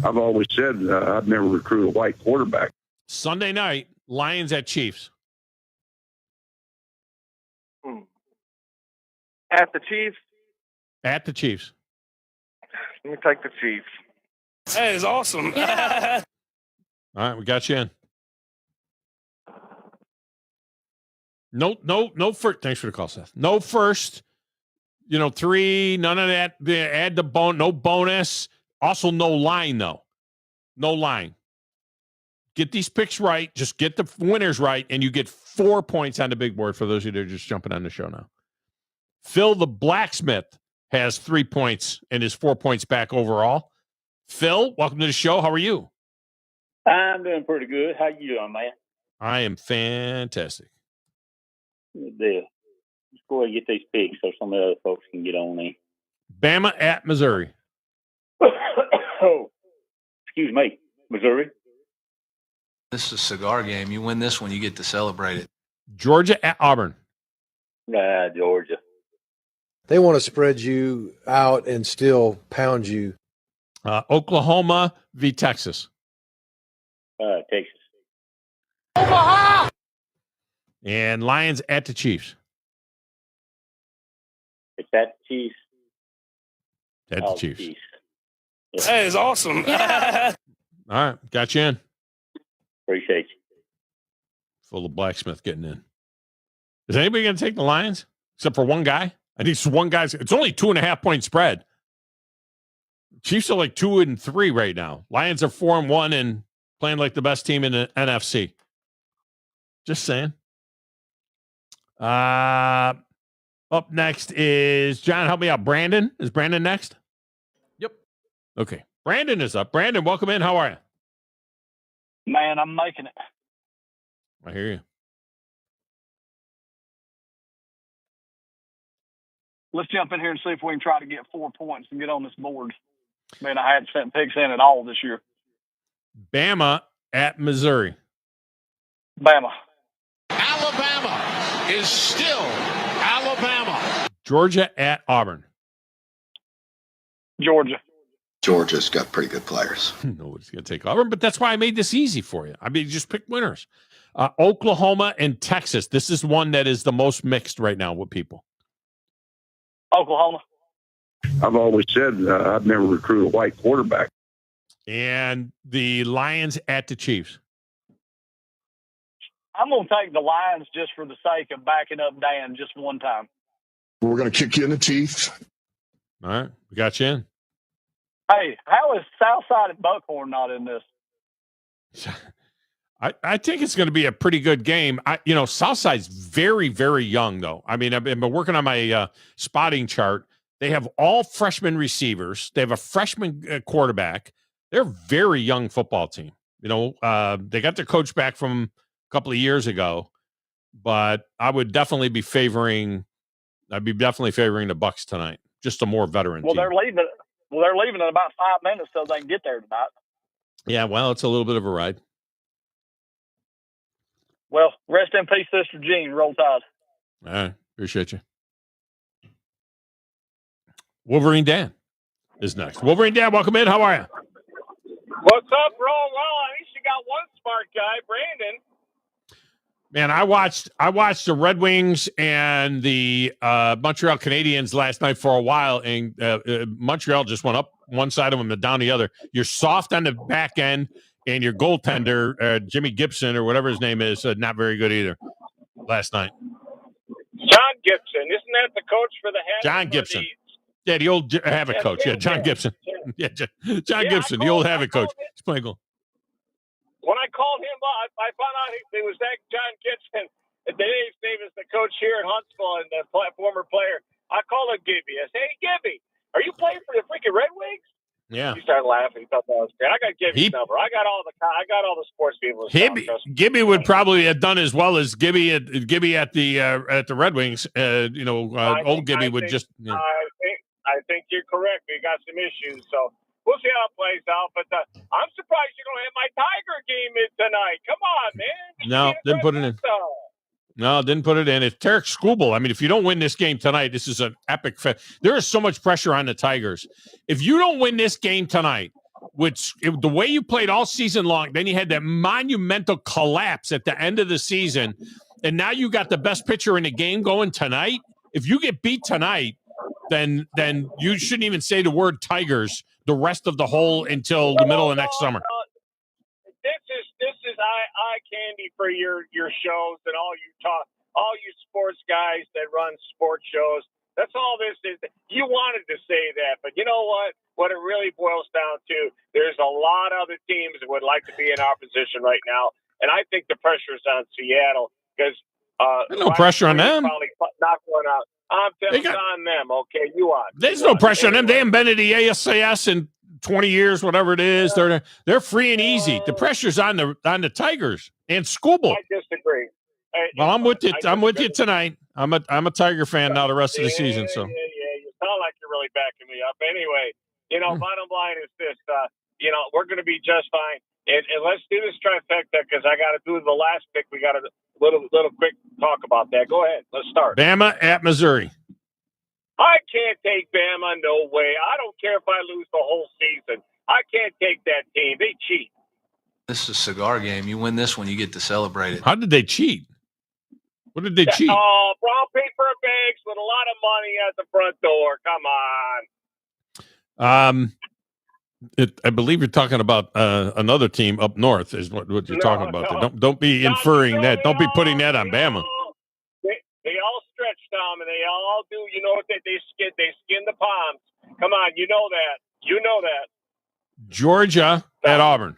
I've always said I'd never recruit a white quarterback. Sunday night, Lions at Chiefs. At the Chiefs? At the Chiefs. Let me take the Chiefs. That is awesome. Yeah. All right, we got you in. No first. Thanks for the call, Seth. No first. 3, none of that. Add the no bonus. Also, no line, though. No line. Get these picks right. Just get the winners right, and you get 4 points on the big board for those of you that are just jumping on the show now. Phil the Blacksmith has 3 points and is 4 points back overall. Phil, welcome to the show. How are you? I'm doing pretty good. How you doing, man? I am fantastic. Good deal. Let's go ahead and get these picks so some of the other folks can get on there. Bama at Missouri. Oh, excuse me, Missouri. This is a cigar game. You win this one, you get to celebrate it. Georgia at Auburn. Georgia. They want to spread you out and still pound you. Oklahoma v. Texas. Texas. Omaha! And Lions at the Chiefs. It's at the Chiefs. At the Chiefs. Chiefs. That is awesome. All right, got you in. Appreciate you. Full of Blacksmith getting in. Is anybody going to take the Lions except for one guy? I think it's one guy's. It's only 2.5 point spread. Chiefs are like 2-3 right now. Lions are 4-1 and playing like the best team in the NFC. Just saying. Up next is John. Help me out. Brandon. Is Brandon next? Yep. Okay. Brandon is up. Brandon, welcome in. How are you? Man, I'm making it. I hear you. Let's jump in here and see if we can try to get 4 points and get on this board. Man, I hadn't sent picks in at all this year. Bama at Missouri. Bama. Alabama is still Alabama. Georgia at Auburn. Georgia. Georgia's got pretty good players. Nobody's going to take Auburn, but that's why I made this easy for you. I mean, just pick winners. Oklahoma and Texas. This is one that is the most mixed right now with people. Oklahoma. I've always said I'd never recruit a white quarterback. And the Lions at the Chiefs. I'm going to take the Lions just for the sake of backing up Dan just one time. We're going to kick you in the teeth. All right. We got you in. Hey, how is Southside and Buckhorn not in this? I think it's going to be a pretty good game. Southside's very, very young, though. I mean, I've been working on my spotting chart. They have all freshman receivers. They have a freshman quarterback. They're a very young football team. They got their coach back from a couple of years ago, but I would definitely be favoring the Bucks tonight. Just a more veteran team. They're leaving. They're leaving in about 5 minutes so they can get there tonight. Yeah, well, it's a little bit of a ride. Well, rest in peace, Sister Jean. Roll Tide. All right. Appreciate you. Wolverine Dan is next. Wolverine Dan, welcome in. How are you? What's up, bro? Well, at least you got one smart guy, Brandon. Man, I watched the Red Wings and the Montreal Canadiens last night for a while, and Montreal just went up one side of them and down the other. You're soft on the back end, and your goaltender, Jimmy Gibson or whatever his name is, not very good either last night. John Gibson. Isn't that the coach for the Habs? John Gibson. Yeah, the old Havoc coach. Yeah, John Gibson. Yeah, John Gibson, the old Havoc coach. He's playing goal. When I called him up, I found out it was that John Kitson. Dave Davis, the coach here at Huntsville and the former player. I called him Gibby. I said, "Hey, Gibby, are you playing for the freaking Red Wings?" Yeah. He started laughing. He thought that was great. I got Gibby's number. I got all the sports people. Gibby would probably have done as well as Gibby at the Red Wings. Old Gibby would just. Yeah. I think you're correct. We got some issues, so we'll see how it plays out. But I'm surprised you don't have my Tiger game in tonight. Come on, man. No, didn't put it in. No, didn't put it in. It's Tarek Skubal. I mean, if you don't win this game tonight, this is an epic. There is so much pressure on the Tigers. If you don't win this game tonight, the way you played all season long, then you had that monumental collapse at the end of the season, and now you got the best pitcher in the game going tonight. If you get beat tonight, then you shouldn't even say the word Tigers the rest of the whole until the middle of next summer. This is eye candy for your shows and all you sports guys that run sports shows. That's all this is. You wanted to say that, but you know what? What it really boils down to, there's a lot of other teams that would like to be in our position right now, and I think the pressure's on Seattle because no pressure on them. Probably not going out. I'm telling it's on them. Okay, you are. There's no pressure on them. They haven't been to the ASAS in 20 years, whatever it is. They're free and easy. The pressure's on the Tigers and Skubal. I disagree. Well, I'm with you. I'm with you tonight. I'm a Tiger fan now the rest of the season. So yeah. You sound like you're really backing me up. Anyway, bottom line is this. We're going to be just fine. And let's do this trifecta because I got to do the last pick. We got a little quick talk about that. Go ahead. Let's start. Bama at Missouri. I can't take Bama. No way. I don't care if I lose the whole season. I can't take that team. They cheat. This is a cigar game. You win this one, you get to celebrate it. How did they cheat? What did they cheat? Oh, brown paper bags with a lot of money at the front door. Come on. I believe you're talking about another team up north is what you're talking about. No. Don't be inferring that. Don't be putting that on Bama. They all stretch, Tom, and they all do. You know what? They skin the palms. Come on, you know that. You know that. Georgia at Auburn.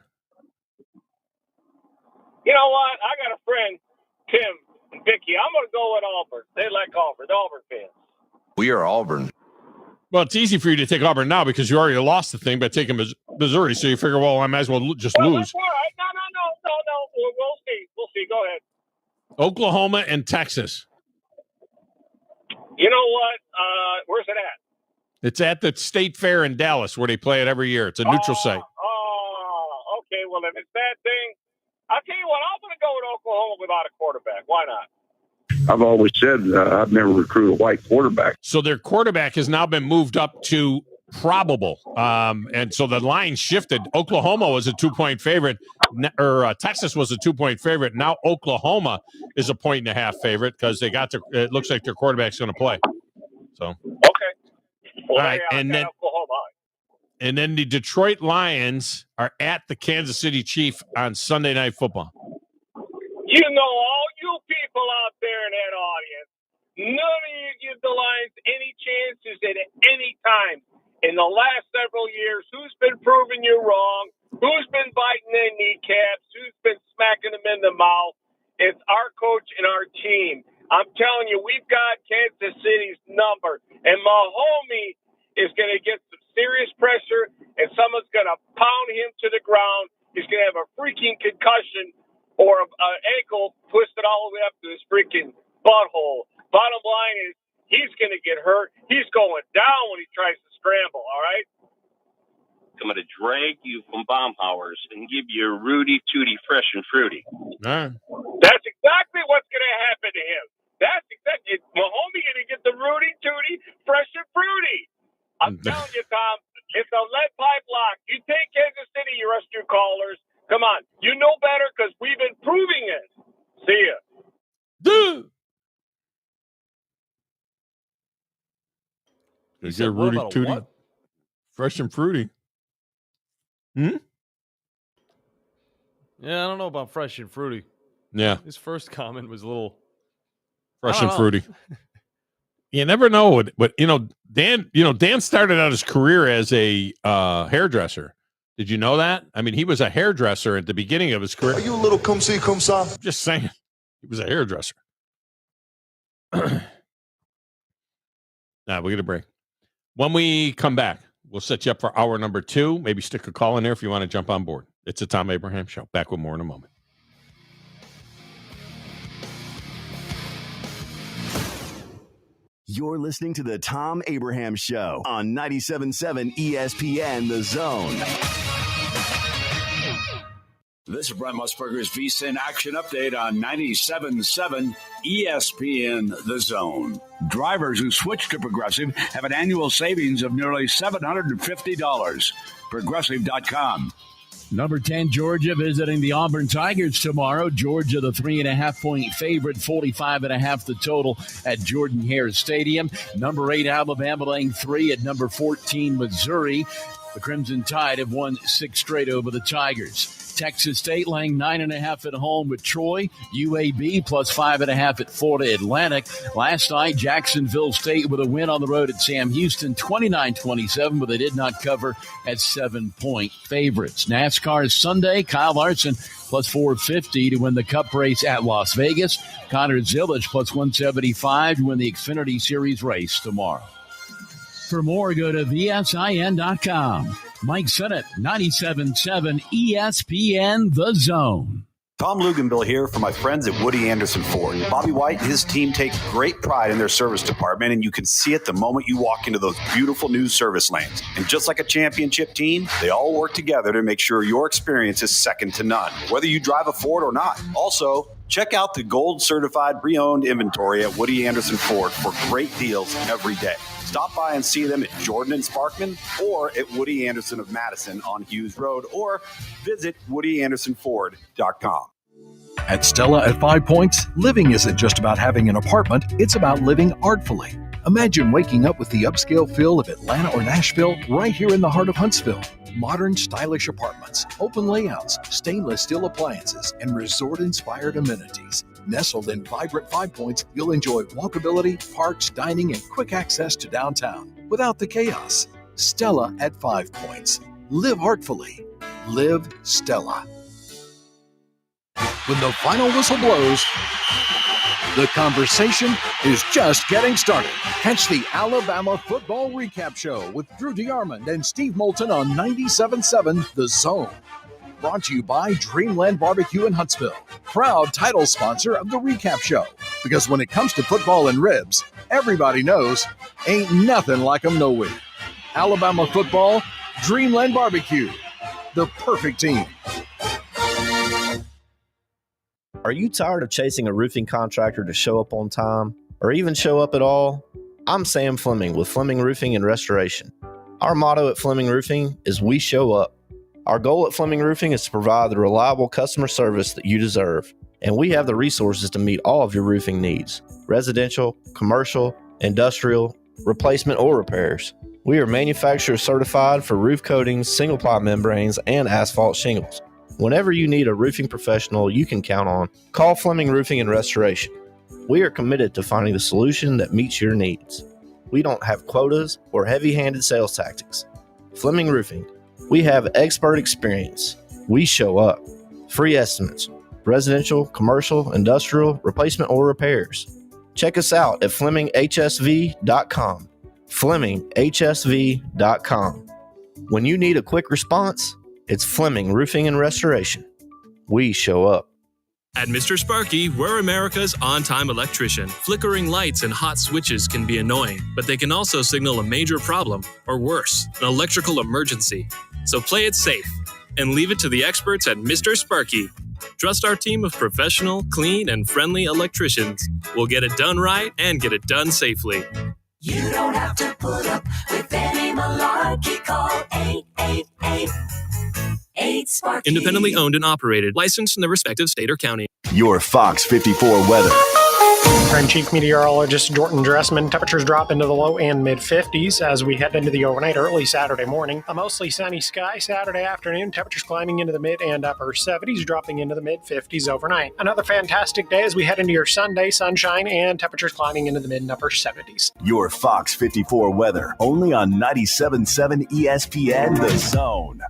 You know what? I got a friend, Tim and Vicky. I'm going to go with Auburn. They like Auburn. The Auburn fans. We are Auburn. Well, it's easy for you to take Auburn now because you already lost the thing by taking Missouri. So you figure, well, I might as well just lose. That's all right. No. We'll see. We'll see. Go ahead. Oklahoma and Texas. You know what? Where's it at? It's at the State Fair in Dallas where they play it every year. It's a neutral site. Oh, okay. Well, if it's that thing, I'll tell you what. I'm going to go with Oklahoma without a quarterback. Why not? I've always said I've never recruited a white quarterback. So their quarterback has now been moved up to probable. And so the line shifted. Oklahoma was a 2-point favorite, or Texas was a 2-point favorite. Now Oklahoma is a 1.5 favorite because it looks like their quarterback's going to play. So okay. Well, all right, and then the Detroit Lions are at the Kansas City Chiefs on Sunday Night Football. You know, all you people out there in that audience, none of you give the Lions any chances at any time. In the last several years, who's been proving you wrong? Who's been biting their kneecaps? Who's been smacking them in the mouth? It's our coach and our team. I'm telling you, we've got Kansas City's number. And Mahomes is going to get some serious pressure, and someone's going to pound him to the ground. He's going to have a freaking concussion or an ankle twisted all the way up to his freaking butthole. Bottom line is, he's going to get hurt. He's going down when he tries to scramble, all right? I'm going to drag you from Baumhauer's and give you a Rudy Tooty Fresh and Fruity. All right. That's exactly what's going to happen to him. That's exactly Mahomes going to get the Rudy Tooty Fresh and Fruity. I'm telling you, Tom, it's a lead pipe lock. You take Kansas City, you rest your callers. Come on. You know better because we've been proving it. See ya. Dude. He Get Rudy Tooty Fresh and Fruity. Yeah, I don't know about fresh and fruity. Yeah. His first comment was a little fresh and fruity. You never know, but Dan started out his career as a hairdresser. Did you know that? I mean, he was a hairdresser at the beginning of his career. Are you a little come see, come saw? Just saying. He was a hairdresser. Now, we're going to break. When we come back, we'll set you up for hour number 2. Maybe stick a call in there if you want to jump on board. It's a Thom Abraham Show. Back with more in a moment. You're listening to the Thom Abraham Show on 97.7 ESPN The Zone. This is Brent Musburger's VSiN Action Update on 97.7 ESPN The Zone. Drivers who switch to Progressive have an annual savings of nearly $750. Progressive.com. Number 10, Georgia visiting the Auburn Tigers tomorrow. Georgia, the 3.5-point favorite, 45.5 the total at Jordan-Hare Stadium. Number 8, Alabama laying 3 at number 14, Missouri. The Crimson Tide have won 6 straight over the Tigers. Texas State laying 9.5 at home with Troy. UAB plus 5.5 at Florida Atlantic. Last night, Jacksonville State with a win on the road at Sam Houston, 29-27, but they did not cover at 7-point favorites. NASCAR Sunday, Kyle Larson plus 450 to win the Cup race at Las Vegas. Connor Zilisch plus 175 to win the Xfinity Series race tomorrow. For more, go to VSIN.com. Mike Sennett, 97.7 ESPN The Zone. Tom Luganville here for my friends at Woody Anderson Ford. Bobby White and his team take great pride in their service department, and you can see it the moment you walk into those beautiful new service lanes. And just like a championship team, they all work together to make sure your experience is second to none, whether you drive a Ford or not. Also, check out the gold certified pre-owned inventory at Woody Anderson Ford for great deals every day. Stop by and see them at Jordan and Sparkman or at Woody Anderson of Madison on Hughes Road, or visit WoodyAndersonFord.com. At Stella at 5 Points, living isn't just about having an apartment, it's about living artfully. Imagine waking up with the upscale feel of Atlanta or Nashville right here in the heart of Huntsville. Modern, stylish apartments, open layouts, stainless steel appliances, and resort-inspired amenities. Nestled in vibrant 5 Points, you'll enjoy walkability, parks, dining, and quick access to downtown without the chaos. Stella at 5 Points. Live artfully. Live Stella. When the final whistle blows, the conversation is just getting started. Catch the Alabama Football Recap Show with Drew DeArmond and Steve Moulton on 97.7 The Zone. Brought to you by Dreamland Barbecue in Huntsville, proud title sponsor of the Recap Show. Because when it comes to football and ribs, everybody knows ain't nothing like them nowhere. Alabama football, Dreamland Barbecue, the perfect team. Are you tired of chasing a roofing contractor to show up on time or even show up at all? I'm Sam Fleming with Fleming Roofing and Restoration. Our motto at Fleming Roofing is we show up. Our goal at Fleming Roofing is to provide the reliable customer service that you deserve, and we have the resources to meet all of your roofing needs: residential, commercial, industrial, replacement, or repairs. We are manufacturer certified for roof coatings, single-ply membranes, and asphalt shingles. Whenever you need a roofing professional you can count on, call Fleming Roofing and Restoration. We are committed to finding the solution that meets your needs. We don't have quotas or heavy-handed sales tactics. Fleming Roofing. We have expert experience. We show up. Free estimates. Residential, commercial, industrial, replacement, or repairs. Check us out at FlemingHSV.com. FlemingHSV.com. When you need a quick response, it's Fleming Roofing and Restoration. We show up. At Mr. Sparky, we're America's on-time electrician. Flickering lights and hot switches can be annoying, but they can also signal a major problem, or worse, an electrical emergency. So play it safe and leave it to the experts at Mr. Sparky. Trust our team of professional, clean, and friendly electricians. We'll get it done right and get it done safely. You don't have to put up with any malarkey. Call 888-8-SPARKY. Independently owned and operated, licensed in the respective state or county. Your Fox 54 weather. I'm Chief Meteorologist Jordan Dressman. Temperatures drop into the low and mid-50s as we head into the overnight early Saturday morning. A mostly sunny sky Saturday afternoon. Temperatures climbing into the mid and upper 70s, dropping into the mid-50s overnight. Another fantastic day as we head into your Sunday, sunshine, and temperatures climbing into the mid and upper 70s. Your Fox 54 weather, only on 97.7 ESPN The Zone.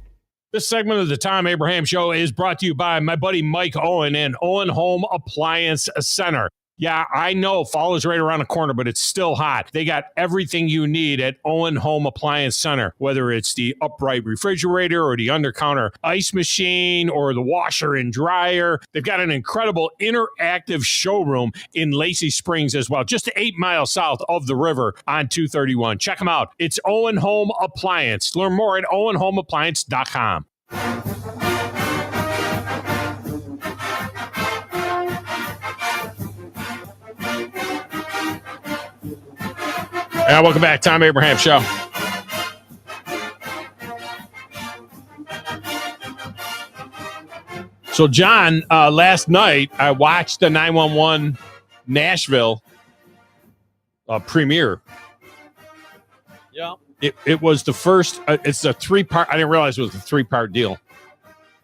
This segment of the Tom Abraham Show is brought to you by my buddy Mike Owen and Owen Home Appliance Center. Yeah, I know fall is right around the corner, but it's still hot. They got everything you need at Owen Home Appliance Center, whether it's the upright refrigerator or the under-counter ice machine or the washer and dryer. They've got an incredible interactive showroom in Lacey Springs as well, just 8 miles south of the river on 231. Check them out. It's Owen Home Appliance. Learn more at owenhomeappliance.com. Welcome back, Tom Abraham Show. So, John, last night I watched the 911 Nashville premiere. Yeah. It was the first. It's a 3-part. I didn't realize it was a 3-part deal.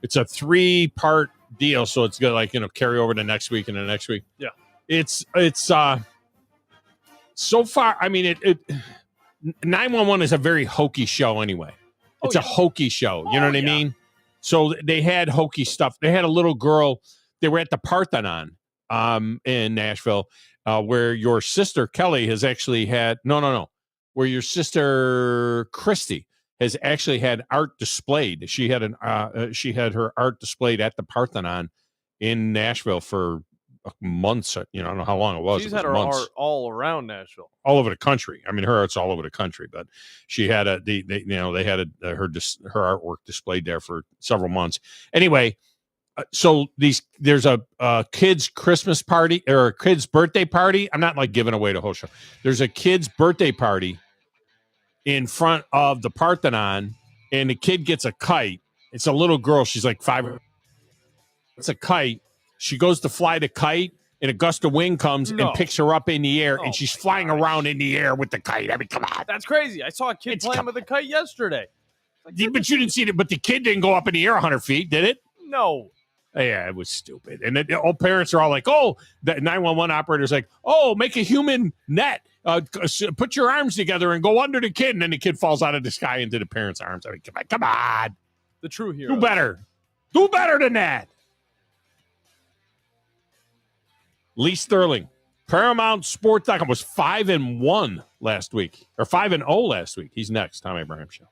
It's a 3-part deal, so it's gonna carry over to next week and the next week. Yeah. It's so far. I mean, 911 is a very hokey show anyway. It's a hokey show. You know what I mean? So they had hokey stuff. They had a little girl. They were at the Parthenon in Nashville, where your sister Kelly has actually had where your sister Christy has actually had art displayed. She had her art displayed at the Parthenon in Nashville for months. I don't know how long it was. She's had her art all around Nashville, all over the country. I mean, her art's all over the country, but she had her artwork displayed there for several months. Anyway, so there's a kid's Christmas party or a kid's birthday party. I'm not giving away the whole show. There's a kid's birthday party in front of the Parthenon, and the kid gets a kite. It's a little girl. She's 5. It's a kite. She goes to fly the kite, and a gust of wind comes and picks her up in the air, and she's flying around in the air with the kite. I mean, come on. That's crazy. I saw a kid playing with a kite yesterday. But you didn't see it. But the kid didn't go up in the air 100 feet, did it? No. Yeah, it was stupid. And the old parents are all like, oh, the 911 operator's like, oh, make a human net. Put your arms together and go under the kid. And then the kid falls out of the sky into the parents' arms. I mean, come on. The true hero. Do better. Do better than that. Lee Sterling, ParamountSports.com was 5-1 last week, or 5-0 last week. He's next. Tom Abraham Show.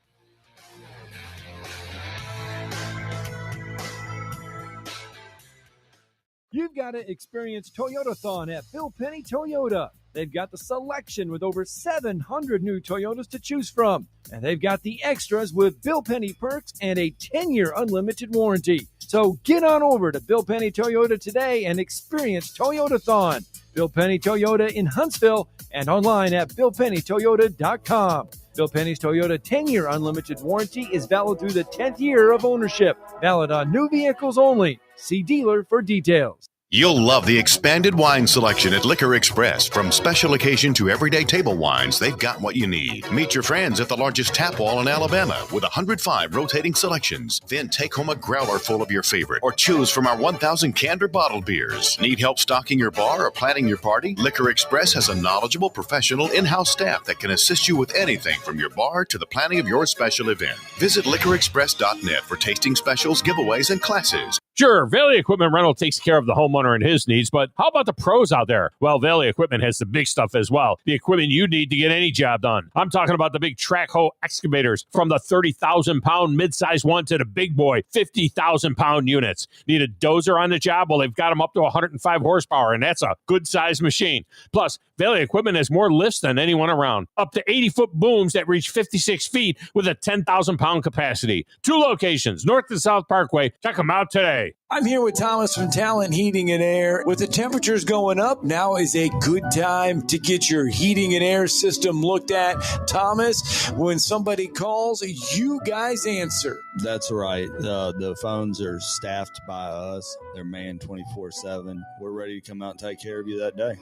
You've got to experience Toyotathon at Bill Penny Toyota. They've got the selection with over 700 new Toyotas to choose from. And they've got the extras with Bill Penny perks and a 10-year unlimited warranty. So get on over to Bill Penny Toyota today and experience Toyotathon. Bill Penny Toyota in Huntsville and online at BillPennyToyota.com. Bill Penny's Toyota 10-year unlimited warranty is valid through the 10th year of ownership. Valid on new vehicles only. See dealer for details. You'll love the expanded wine selection at Liquor Express. From special occasion to everyday table wines, they've got what you need. Meet your friends at the largest tap wall in Alabama with 105 rotating selections. Then take home a growler full of your favorite or choose from our 1,000 canned or bottled beers. Need help stocking your bar or planning your party? Liquor Express has a knowledgeable, professional, in-house staff that can assist you with anything from your bar to the planning of your special event. Visit liquorexpress.net for tasting specials, giveaways, and classes. Sure, Valley Equipment Rental takes care of the homeowner and his needs, but how about the pros out there? Well, Valley Equipment has the big stuff as well. The equipment you need to get any job done. I'm talking about the big track hoe excavators, from the 30,000-pound mid-size one to the big boy 50,000-pound units. Need a dozer on the job? Well, they've got them up to 105 horsepower, and that's a good-sized machine. Plus, Valley Equipment has more lifts than anyone around. Up to 80-foot booms that reach 56 feet with a 10,000-pound capacity. 2 locations, North and South Parkway. Check them out today. I'm here with Thomas from Talent Heating and Air. With the temperatures going up, now is a good time to get your heating and air system looked at. Thomas, when somebody calls, you guys answer. That's right. The phones are staffed by us. They're manned 24/7. We're ready to come out and take care of you that day.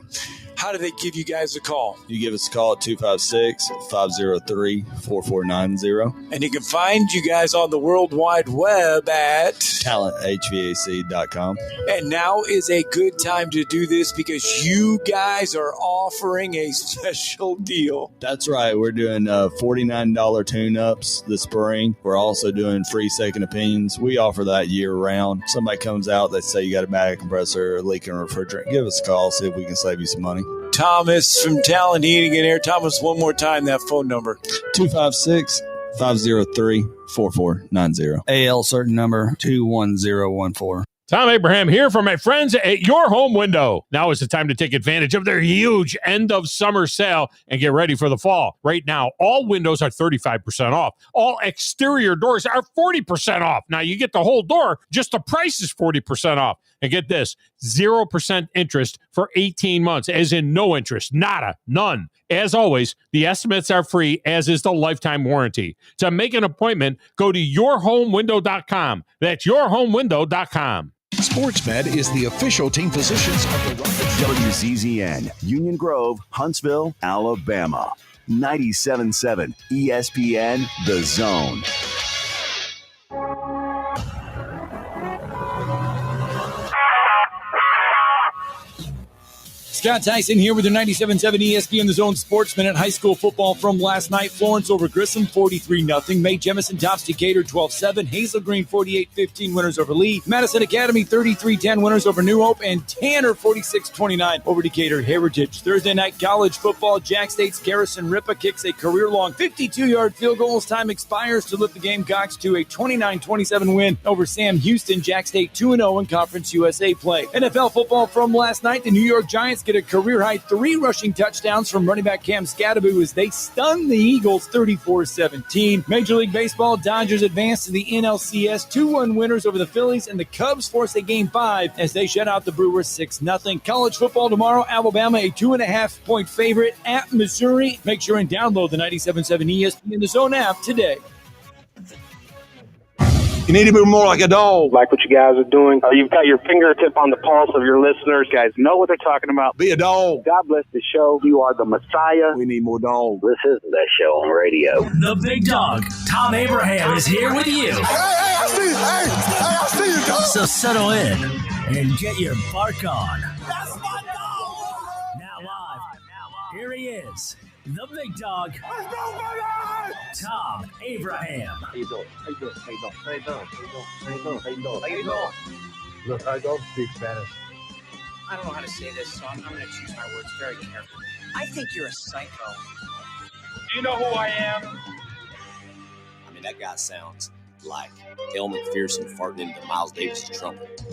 How do they give you guys a call? You give us a call at 256-503-4490. And you can find you guys on the World Wide Web at talenthvac.com. www.tabacseed.com. And now is a good time to do this because you guys are offering a special deal. That's right. We're doing $49 tune-ups this spring. We're also doing free second opinions. We offer that year-round. Somebody comes out, they say you got a bag compressor, leaking refrigerant. Give us a call, see if we can save you some money. Thomas from Talent Heating and Air. Thomas, one more time, that phone number. 256-503-4490. AL certain number 21014. Thom Abraham here from my friends at Your Home Window. Now is the time to take advantage of their huge end of summer sale and get ready for the fall. Right now, all windows are 35% off. All exterior doors are 40% off. Now you get the whole door, just the price is 40% off. And get this, 0% interest for 18 months, as in no interest, nada, none. As always, the estimates are free, as is the lifetime warranty. To make an appointment, go to yourhomewindow.com. That's yourhomewindow.com. SportsMed is the official team physicians of the Rockets. WZZN, Union Grove, Huntsville, Alabama. 97.7 ESPN, The Zone. Scott Tyson here with your 97.7 ESPN The Zone Sports Minute. High school football from last night. Florence over Grissom, 43-0. May Jemison tops Decatur, 12-7. Hazel Green, 48-15 winners over Lee. Madison Academy, 33-10 winners over New Hope. And Tanner, 46-29 over Decatur Heritage. Thursday night college football. Jack State's Garrison Ripa kicks a career-long 52-yard field goal as time expires to lift the Gamecocks to a 29-27 win over Sam Houston. Jack State 2-0 in Conference USA play. NFL football from last night. The New York Giants get a career-high 3 rushing touchdowns from running back Cam Scadaboo as they stun the Eagles 34-17. Major League Baseball, Dodgers advance to the NLCS 2-1 winners over the Phillies, and the Cubs force a Game 5 as they shut out the Brewers 6-0. College football tomorrow, Alabama a 2.5-point favorite at Missouri. Make sure and download the 97.7 ESPN The Zone app today. You need to be more like a dog. Like what you guys are doing. You've got your fingertip on the pulse of your listeners. You guys know what they're talking about. Be a dog. God bless the show. You are the Messiah. We need more dogs. This is the best show on radio. The big dog, Thom Abraham, is here with you. Hey, I see you. I see you, dog. So settle in and get your bark on. That's my dog. Now live, here he is. The big dog, Let's go, baby! Thom Abraham. How you doing? How you doing? How you doing? How you doing? How you doing? How you doing? How you doing? Look, I don't speak Spanish. I don't know how to say this, so I'm going to choose my words very carefully. I think you're a psycho. Do you know who I am? I mean, that guy sounds like Elle McPherson farting into Miles Davis' trumpet.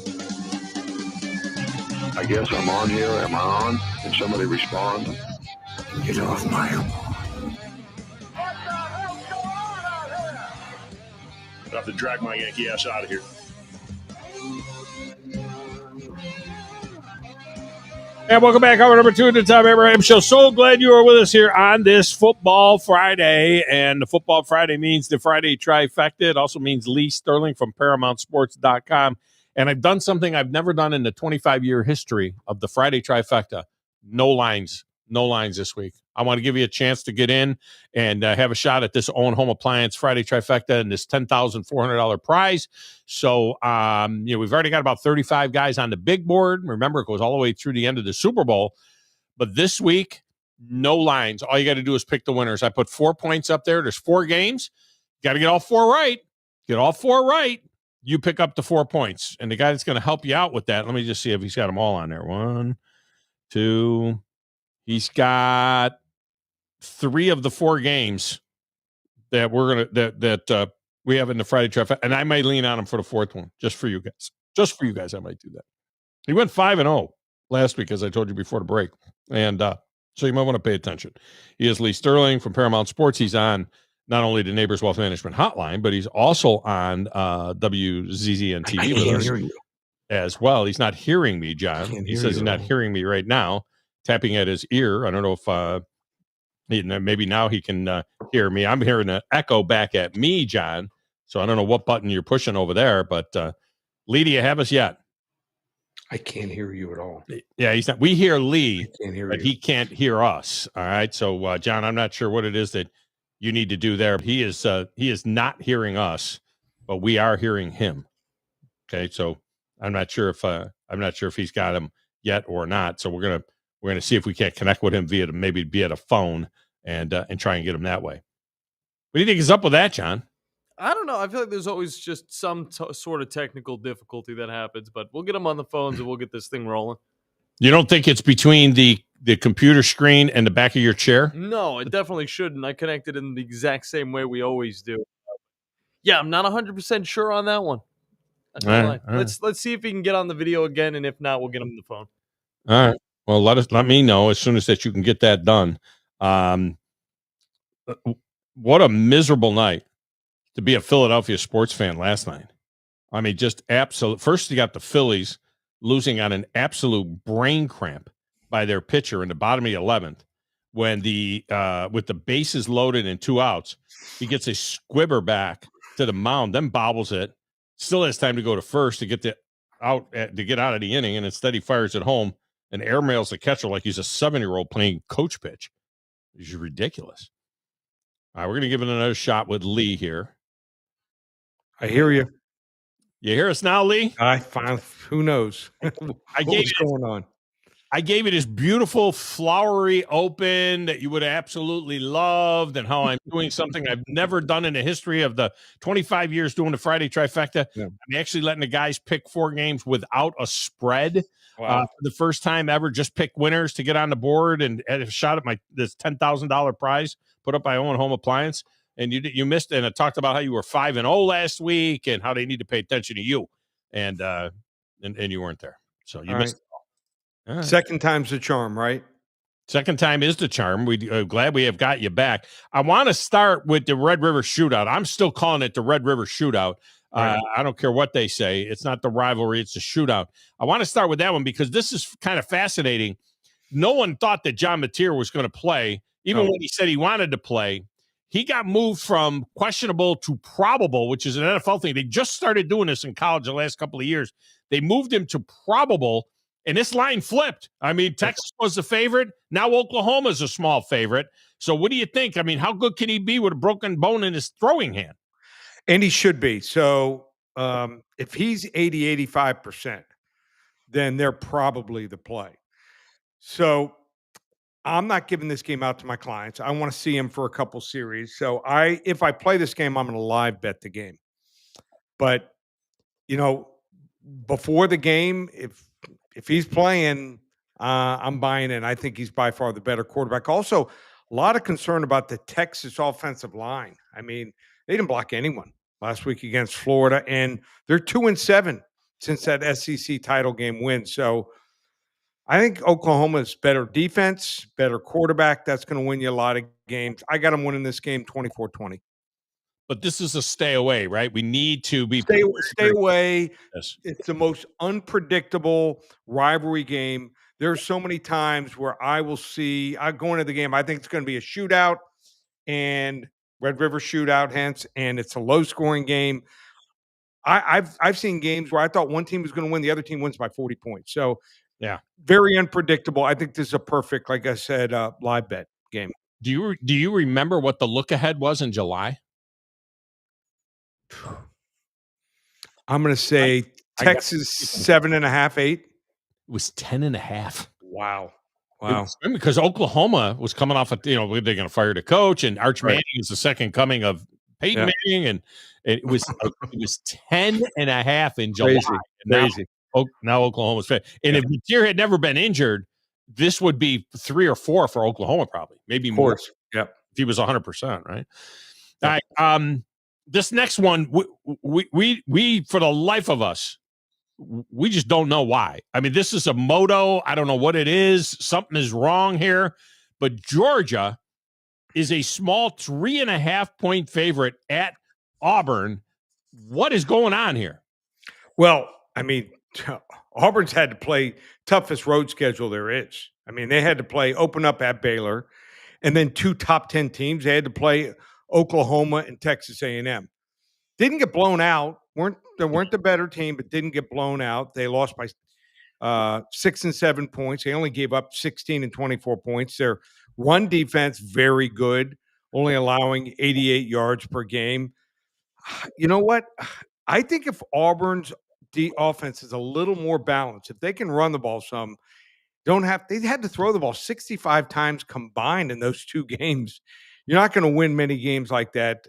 I guess I'm on here. Am I on? Can somebody respond? Get off my lawn. I have to drag my Yankee ass out of here. And welcome back. Hour number 2 of the Thom Abraham Show. So glad you are with us here on this Football Friday. And the Football Friday means the Friday trifecta. It also means Lee Sterling from ParamountSports.com. And I've done something I've never done in the 25-year history of the Friday trifecta. No lines this week. I want to give you a chance to get in and have a shot at this Owen Home Appliance Friday trifecta and this $10,400 prize. So, we've already got about 35 guys on the big board. Remember, it goes all the way through the end of the Super Bowl. But this week, no lines. All you got to do is pick the winners. I put 4 points up there. There's 4 games. Got to get all 4 right. Get all 4 right. You pick up the 4 points. And the guy that's going to help you out with that, let me just see if he's got them all on there. 1, 2. He's got 3 of the 4 games that we're gonna we have in the Friday trifecta, and I might lean on him for the 4th one, just for you guys. Just for you guys, I might do that. He went 5-0 last week, as I told you before the break, and so you might want to pay attention. He is Lee Sterling from Paramount Sports. He's on not only the Neighbors Wealth Management Hotline, but he's also on WZZN TV with us as well. He's not hearing me, John. He says he's not hearing me right now. Tapping at his ear. I don't know if maybe now he can hear me. I'm hearing an echo back at me, John. So I don't know what button you're pushing over there. But Lee, do you have us yet? I can't hear you at all. Yeah, he's not. We hear Lee, but he can't hear us. All right. So John, I'm not sure what it is that you need to do there. He is not hearing us, but we are hearing him. Okay. So I'm not sure if he's got him yet or not. So we're gonna see if we can't connect with him via a phone and try and get him that way. What do you think is up with that, John? I don't know. I feel like there's always just some sort of technical difficulty that happens, but we'll get him on the phones and we'll get this thing rolling. You don't think it's between the computer screen and the back of your chair? No, it definitely shouldn't. I connected in the exact same way we always do. Yeah, I'm not 100% sure on that one. All right. Let's see if he can get on the video again, and if not, we'll get him on the phone. All right. Well, let me know as soon as that you can get that done. What a miserable night to be a Philadelphia sports fan last night. I mean, just absolute. First, you got the Phillies losing on an absolute brain cramp by their pitcher in the bottom of the 11th when with the bases loaded and 2 outs, he gets a squibber back to the mound, then bobbles it. Still has time to go to first to get out of the inning, and instead he fires it home and airmails the catcher like he's a 7-year-old playing coach pitch. It's ridiculous. All right, we're going to give it another shot with Lee here. I hear you. You hear us now, Lee? Who knows? What's going on? I gave you this beautiful, flowery open that you would have absolutely loved, and how I'm doing something I've never done in the history of the 25 years doing the Friday trifecta. Yeah. I'm actually letting the guys pick 4 games without a spread. Wow. For the first time ever, just pick winners to get on the board and a shot at this $10,000 prize put up by Owen Home Appliance. And you missed, and I talked about how you were 5-0 last week and how they need to pay attention to you, and you weren't there, so you missed. All right. Second time's the charm, right? Second time is the charm. We're glad we have got you back. I want to start with the Red River Shootout. I'm still calling it the Red River Shootout. Right. I don't care what they say. It's not the rivalry. It's the shootout. I want to start with that one because this is kind of fascinating. No one thought that John Mateer was going to play, even when he said he wanted to play. He got moved from questionable to probable, which is an NFL thing. They just started doing this in college the last couple of years. They moved him to probable, and this line flipped. I mean, Texas was the favorite. Now Oklahoma's a small favorite. So what do you think? I mean, how good can he be with a broken bone in his throwing hand? And he should be. So if he's 80, 85%, then they're probably the play. So I'm not giving this game out to my clients. I want to see him for a couple series. So if I play this game, I'm going to live bet the game. But, before the game, if he's playing, I'm buying in. I think he's by far the better quarterback. Also, a lot of concern about the Texas offensive line. I mean, they didn't block anyone last week against Florida, and they're 2-7 since that SEC title game win. So I think Oklahoma's better defense, better quarterback. That's going to win you a lot of games. I got them winning this game 24-20. But this is a stay away, right? We need to be stay away. Yes. It's the most unpredictable rivalry game. There's so many times where I go into the game, I think it's going to be a shootout and Red River shootout, hence, and it's a low-scoring game. I've seen games where I thought one team was going to win, the other team wins by 40 points. So, yeah, very unpredictable. I think this is a perfect, like I said, live bet game. Do you remember what the look ahead was in July? I'm going to say Texas 7.5, 8. It was 10.5. Wow. Because Oklahoma was coming off they're going to fire the coach, and Arch Manning is the second coming of Peyton Manning, and it was 10.5 in July. Crazy. Now Oklahoma's fit. And if Mateer had never been injured, this would be 3 or 4 for Oklahoma, probably, maybe more. Of course. Yep. If he was 100%, right? Yep. All right. This next one, we for the life of us, we just don't know why. I mean, this is a moto. I don't know what it is. Something is wrong here. But Georgia is a small 3.5-point favorite at Auburn. What is going on here? Well, I mean, Auburn's had to play toughest road schedule there is. I mean, they had to open up at Baylor, and then 2 top 10 teams. They had to play Oklahoma and Texas A&M. Didn't get blown out. They weren't the better team, but didn't get blown out. They lost by 6 and 7 points. They only gave up 16 and 24 points. Their run defense, very good, only allowing 88 yards per game. You know what? I think if Auburn's offense is a little more balanced. If they can run the ball some, they had to throw the ball 65 times combined in those 2 games. You're not going to win many games like that.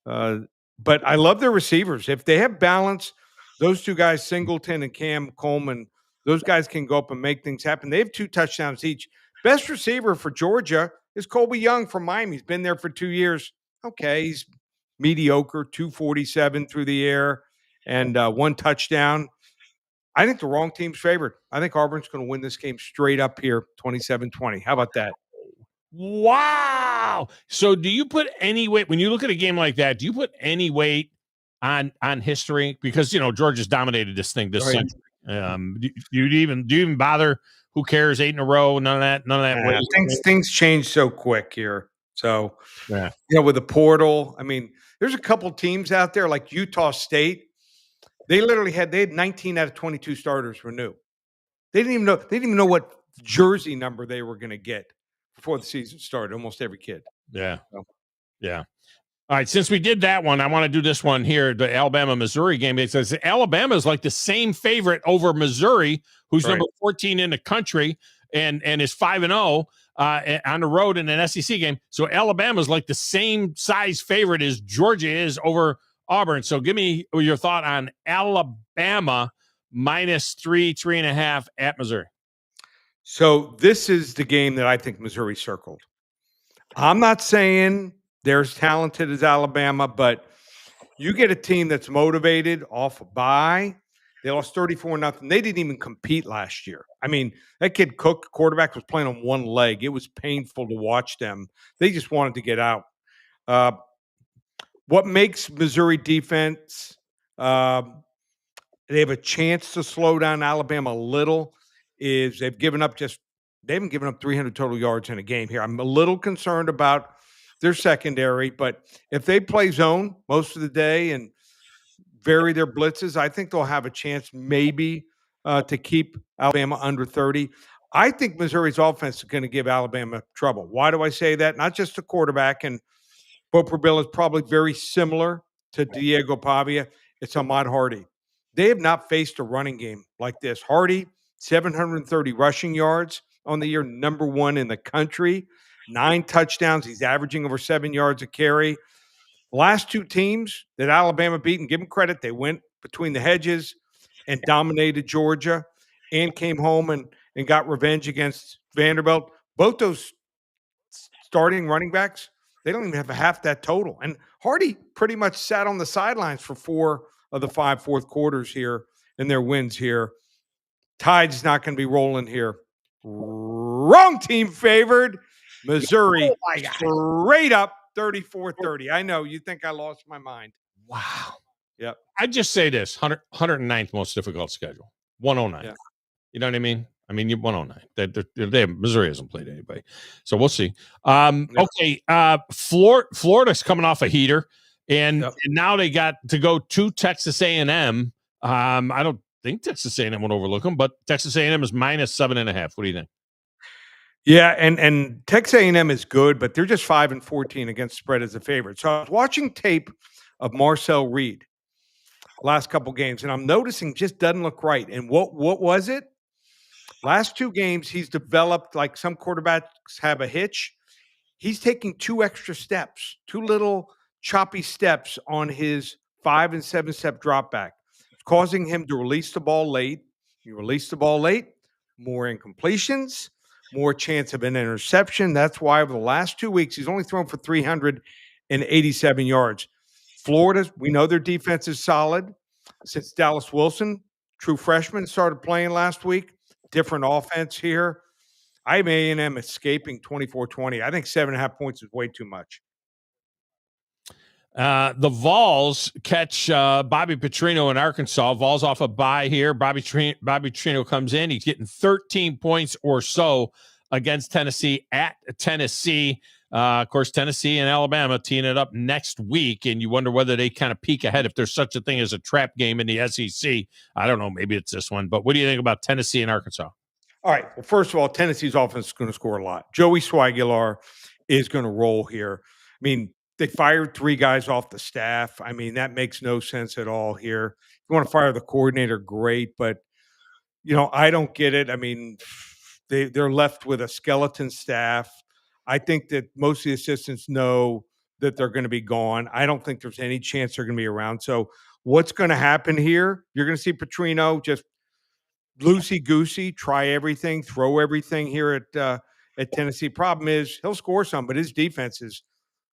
But I love their receivers. If they have balance, those 2 guys, Singleton and Cam Coleman, those guys can go up and make things happen. They have 2 touchdowns each. Best receiver for Georgia is Colby Young from Miami. He's been there for 2 years. Okay, he's mediocre, 247 through the air and 1 touchdown. I think the wrong team's favored. I think Auburn's going to win this game straight up here, 27-20. How about that? Wow. So do you put any weight when you look at a game like that? Do you put any weight on history? Because Georgia's dominated this thing this century. Do you even bother? Who cares? 8 in a row, none of that weight. Things change so quick here. So with the portal, I mean, there's a couple teams out there like Utah State. They had 19 out of 22 starters were new. They didn't even know what jersey number they were going to get before the season started. Almost every kid. Yeah. Yeah. All right. Since we did that one, I want to do this one here, the Alabama-Missouri game. It says Alabama is like the same favorite over Missouri, who's number 14 in the country and is 5-0 on the road in an SEC game. So Alabama is like the same size favorite as Georgia is over Auburn. So give me your thought on Alabama -3.5 at Missouri. So this is the game that I think Missouri circled. I'm not saying they're as talented as Alabama, but you get a team that's motivated off a bye. They lost 34-0. They didn't even compete last year. I mean, that kid Cook, quarterback, was playing on one leg. It was painful to watch them. They just wanted to get out. What makes Missouri defense, they have a chance to slow down Alabama a little, is they haven't given up 300 total yards in a game here. I'm a little concerned about their secondary, but if they play zone most of the day and vary their blitzes, I think they'll have a chance maybe to keep Alabama under 30. I think Missouri's offense is going to give Alabama trouble. Why do I say that? Not just the quarterback, and Bo Prabilla is probably very similar to Diego Pavia. It's Ahmad Hardy. They have not faced a running game like this. Hardy, 730 rushing yards on the year, number 1 in the country, 9 touchdowns. He's averaging over 7 yards a carry. The last 2 teams that Alabama beat, and give them credit, they went between the hedges and dominated Georgia and came home and got revenge against Vanderbilt. Both those starting running backs, they don't even have half that total. And Hardy pretty much sat on the sidelines for 4 of the 5 fourth quarters here in their wins here. Tide's not going to be rolling here. Wrong team favored. Missouri straight up 34-30. I know you think I lost my mind. Wow. Yep. I'd just say this, 109th most difficult schedule, 109. Yeah. You know what I mean? I mean, 109. Missouri hasn't played anybody. So we'll see. Okay. Florida's coming off a heater, and now they got to go to Texas A&M. I don't think Texas A&M would overlook them, but Texas A&M is -7.5. What do you think? Yeah, and Texas A&M is good, but they're just 5-14 against spread as a favorite. So I was watching tape of Marcel Reed last couple games, and I'm noticing just doesn't look right. And what was it? Last 2 games, he's developed like some quarterbacks have a hitch. He's taking 2 extra steps, 2 little choppy steps on his 5 and 7-step drop back. It's causing him to release the ball late. You release the ball late, more incompletions, more chance of an interception. That's why over the last 2 weeks, he's only thrown for 387 yards. Florida, we know their defense is solid. Since Dallas Wilson, true freshman, started playing last week, different offense here. I have A&M escaping 24-20. I think 7.5 points is way too much. The Vols catch Bobby Petrino in Arkansas. Vols off a bye here. Bobby Petrino comes in. He's getting 13 points or so against Tennessee at Tennessee. Of course, Tennessee and Alabama teeing it up next week, and you wonder whether they kind of peek ahead if there's such a thing as a trap game in the SEC. I don't know. Maybe it's this one. But what do you think about Tennessee and Arkansas? All right. Well, first of all, Tennessee's offense is going to score a lot. Joey Swigular is going to roll here. I mean, They fired 3 guys off the staff. I mean, that makes no sense at all here. If you want to fire the coordinator, great, but I don't get it. I mean, they're left with a skeleton staff. I think that most of the assistants know that they're going to be gone. I don't think there's any chance they're going to be around. So what's going to happen here? You're going to see Petrino just loosey-goosey, try everything, throw everything here at Tennessee. Problem is he'll score some, but his defense is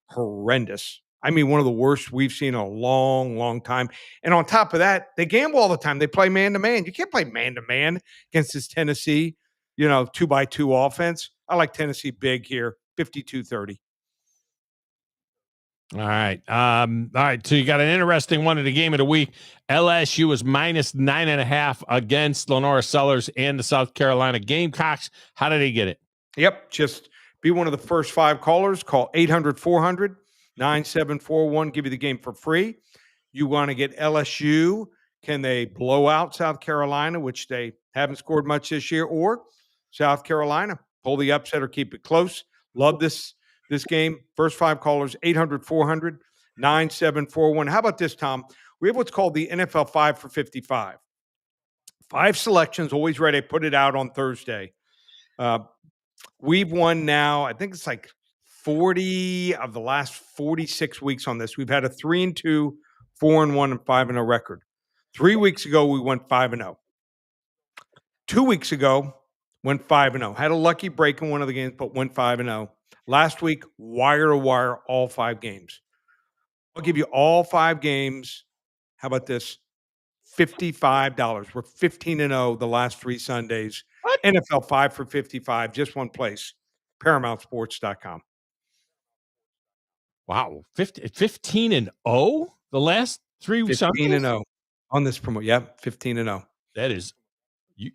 horrendous. I mean, one of the worst we've seen in a long, long time. And on top of that, they gamble all the time. They play man-to-man. You can't play man-to-man against this Tennessee, 2x2 offense. I like Tennessee big here, 52-30. All right. All right. So you got an interesting one in the game of the week. LSU is minus 9.5 against Lenora Sellers and the South Carolina Gamecocks. How did they get it? Yep. Just be one of the first 5 callers. Call 800-400-9741. Give you the game for free. You want to get LSU. Can they blow out South Carolina, which they haven't scored much this year, or South Carolina pull the upset or keep it close? Love this game. First 5 callers, 800-400-9741. How about this, Tom? We have what's called the NFL 5 for 55. 5 selections, always ready. I put it out on Thursday. We've won now, I think it's like 40 of the last 46 weeks on this. We've had a 3-2, 4-1, and 5-0 record. 3 weeks ago, we went 5-0. 2 weeks ago, went 5-0. Had a lucky break in one of the games, but went 5-0. Last week, wire to wire, all 5 games. I'll give you all 5 games. How about this? $55. We're 15-0 the last 3 Sundays. What? NFL 5 for 55, just one place. ParamountSports.com. Wow. 15-0 the last 3 Sundays? 15-0 on this promo. Yep, 15-0. That is, you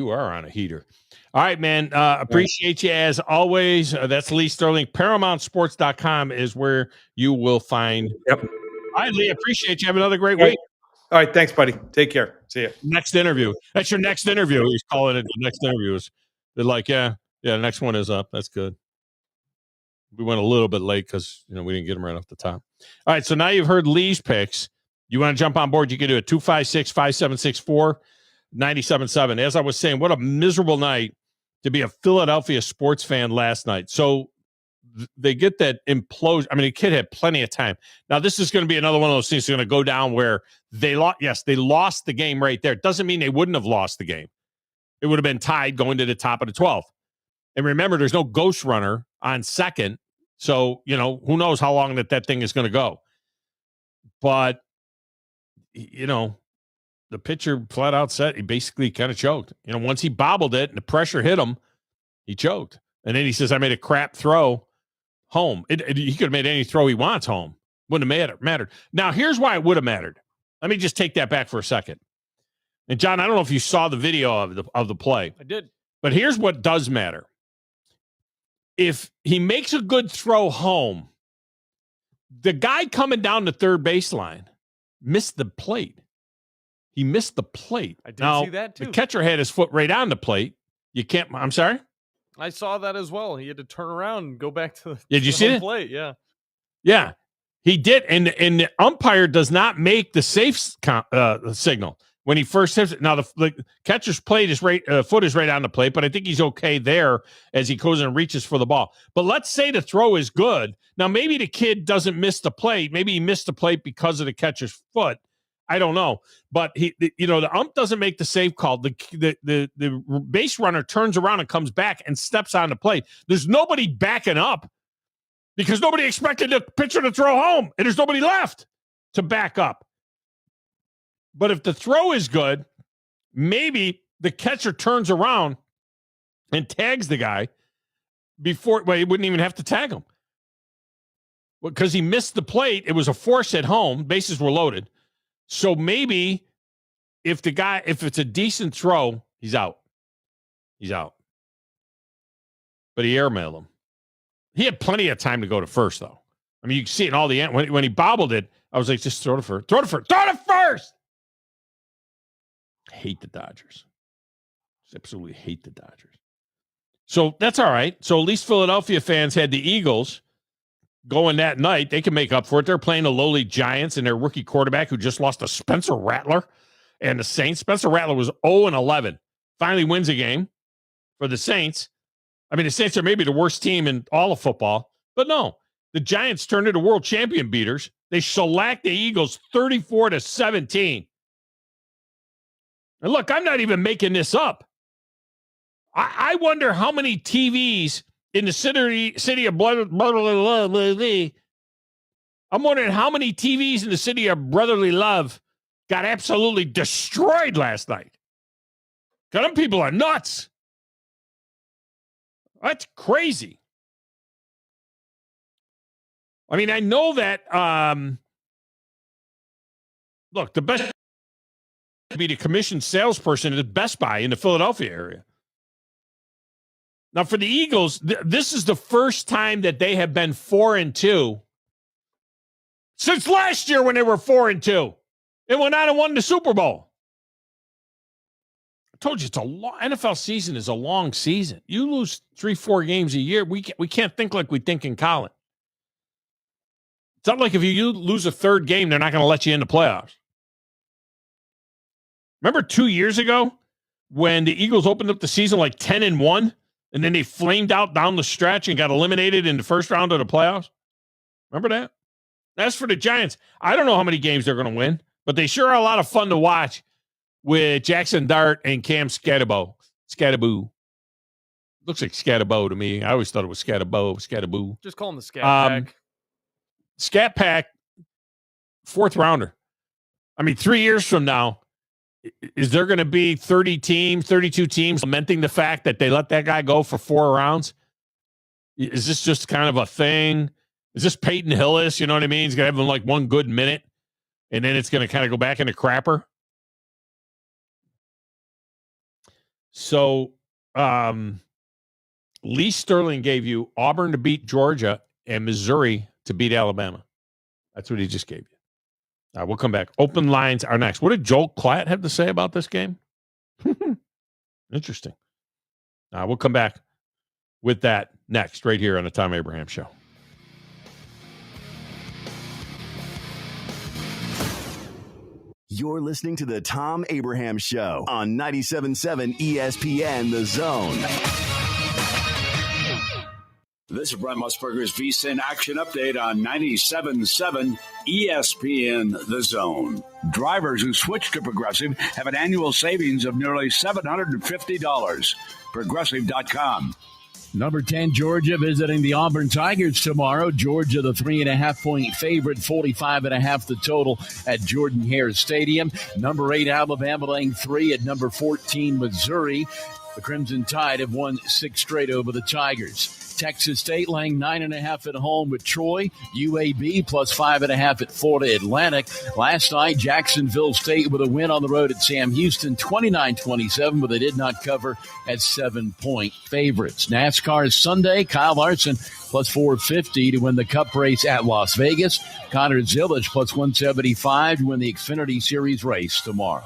are on a heater. All right, man. Appreciate you as always. That's Lee Sterling. ParamountSports.com is where you will find. Yep. All right, Lee. Appreciate you. Have another great week. All right. Thanks, buddy. Take care. See you. Next interview. That's your next interview. He's calling it the next interview. They're like, yeah, the next one is up. That's good. We went a little bit late because, we didn't get them right off the top. All right. So now you've heard Lee's picks. You want to jump on board, you can do it. 256-5764-97.7. As I was saying, what a miserable night to be a Philadelphia sports fan last night. So they get that implosion. I mean, the kid had plenty of time. Now, this is going to be another one of those things that's going to go down where they lost. Yes, they lost the game right there. It doesn't mean they wouldn't have lost the game. It would have been tied going to the top of the 12th. And remember, there's no ghost runner on second. So, who knows how long that thing is going to go. But, the pitcher flat out said he basically kind of choked. Once he bobbled it and the pressure hit him, he choked. And then he says, I made a crap throw home. He could have made any throw he wants home. Wouldn't have mattered. Now, here's why it would have mattered. Let me just take that back for a second. And, John, I don't know if you saw the video of the play. I did. But here's what does matter. If he makes a good throw home, the guy coming down the third baseline missed the plate. He missed the plate. I did see that, too. The catcher had his foot right on the plate. You can't – I'm sorry? I saw that as well. He had to turn around and go back to the Did you see home it? plate. Yeah. Yeah, he did. And the umpire does not make the safe signal when he first hits it. Now, the catcher's plate is foot is right on the plate, but I think he's okay there as he goes and reaches for the ball. But let's say the throw is good. Now, maybe the kid doesn't miss the plate. Maybe he missed the plate because of the catcher's foot. I don't know. But the ump doesn't make the save call. The base runner turns around and comes back and steps on the plate. There's nobody backing up because nobody expected the pitcher to throw home, and there's nobody left to back up. But if the throw is good, maybe the catcher turns around and tags the guy before. Well, he wouldn't even have to tag him because he missed the plate. It was a force at home. Bases were loaded. So maybe if it's a decent throw, he's out. He's out. But he airmailed him. He had plenty of time to go to first, though. I mean, you can see it in all the end. When he bobbled it, I was like, just throw to first. Throw to first. Throw to first! I hate the Dodgers. Just absolutely hate the Dodgers. So that's all right. So at least Philadelphia fans had the Eagles going that night, they can make up for it. They're playing the lowly Giants and their rookie quarterback who just lost to Spencer Rattler and the Saints. Spencer Rattler was 0-11. Finally wins a game for the Saints. I mean, the Saints are maybe the worst team in all of football, but no. The Giants turned into world champion beaters. They shellacked the Eagles 34-17. And look, I'm not even making this up. I wonder how many TVs in the city of brotherly. I'm wondering how many TVs in the city of brotherly love got absolutely destroyed last night. Because them people are nuts. That's crazy. I mean, I know that, look, the best to be the commissioned salesperson at Best Buy in the Philadelphia area. Now, for the Eagles, this is the first time that they have been 4-2 since last year when they were 4-2 and went on and won the Super Bowl. I told you, it's a long NFL season is a long season. You lose 3-4 games a year. We can't think like we think in college. It's not like if you lose a third game, they're not going to let you in the playoffs. Remember 2 years ago when the Eagles opened up the season like 10-1, and then they flamed out down the stretch and got eliminated in the first round of the playoffs? Remember that? As for the Giants, I don't know how many games they're going to win, but they sure are a lot of fun to watch with Jackson Dart and Cam Scatterbo. Scattaboo. Looks like Scatterbo to me. I always thought it was Scattaboo. Just call him the Scat Pack. Scat Pack, fourth rounder. I mean, 3 years from now, is there going to be 32 teams lamenting the fact that they let that guy go for 4 rounds? Is this just kind of a thing? Is this Peyton Hillis? You know what I mean? He's going to have like one good minute, and then it's going to kind of go back into crapper. So, Lee Sterling gave you Auburn to beat Georgia and Missouri to beat Alabama. That's what he just gave you. All right, we'll come back. Open lines are next. What did Joel Klatt have to say about this game? Interesting. We'll come back with that next, right here on the Thom Abraham Show. You're listening to the Thom Abraham Show on 97.7 ESPN The Zone. This is Brent Musburger's VSiN Action Update on 97.7 ESPN The Zone. Drivers who switch to Progressive have an annual savings of nearly $750. Progressive.com. Number 10, Georgia visiting the Auburn Tigers tomorrow. Georgia, the 3.5-point favorite, 45.5 the total at Jordan-Hare Stadium. Number 8, Alabama laying 3 at number 14, Missouri. The Crimson Tide have won 6 straight over the Tigers. Texas State laying 9.5 at home with Troy. UAB plus 5.5 at Florida Atlantic. Last night, Jacksonville State with a win on the road at Sam Houston, 29-27, but they did not cover as 7-point favorites. NASCAR Sunday, Kyle Larson plus 450 to win the Cup race at Las Vegas. Connor Zilisch plus 175 to win the Xfinity Series race tomorrow.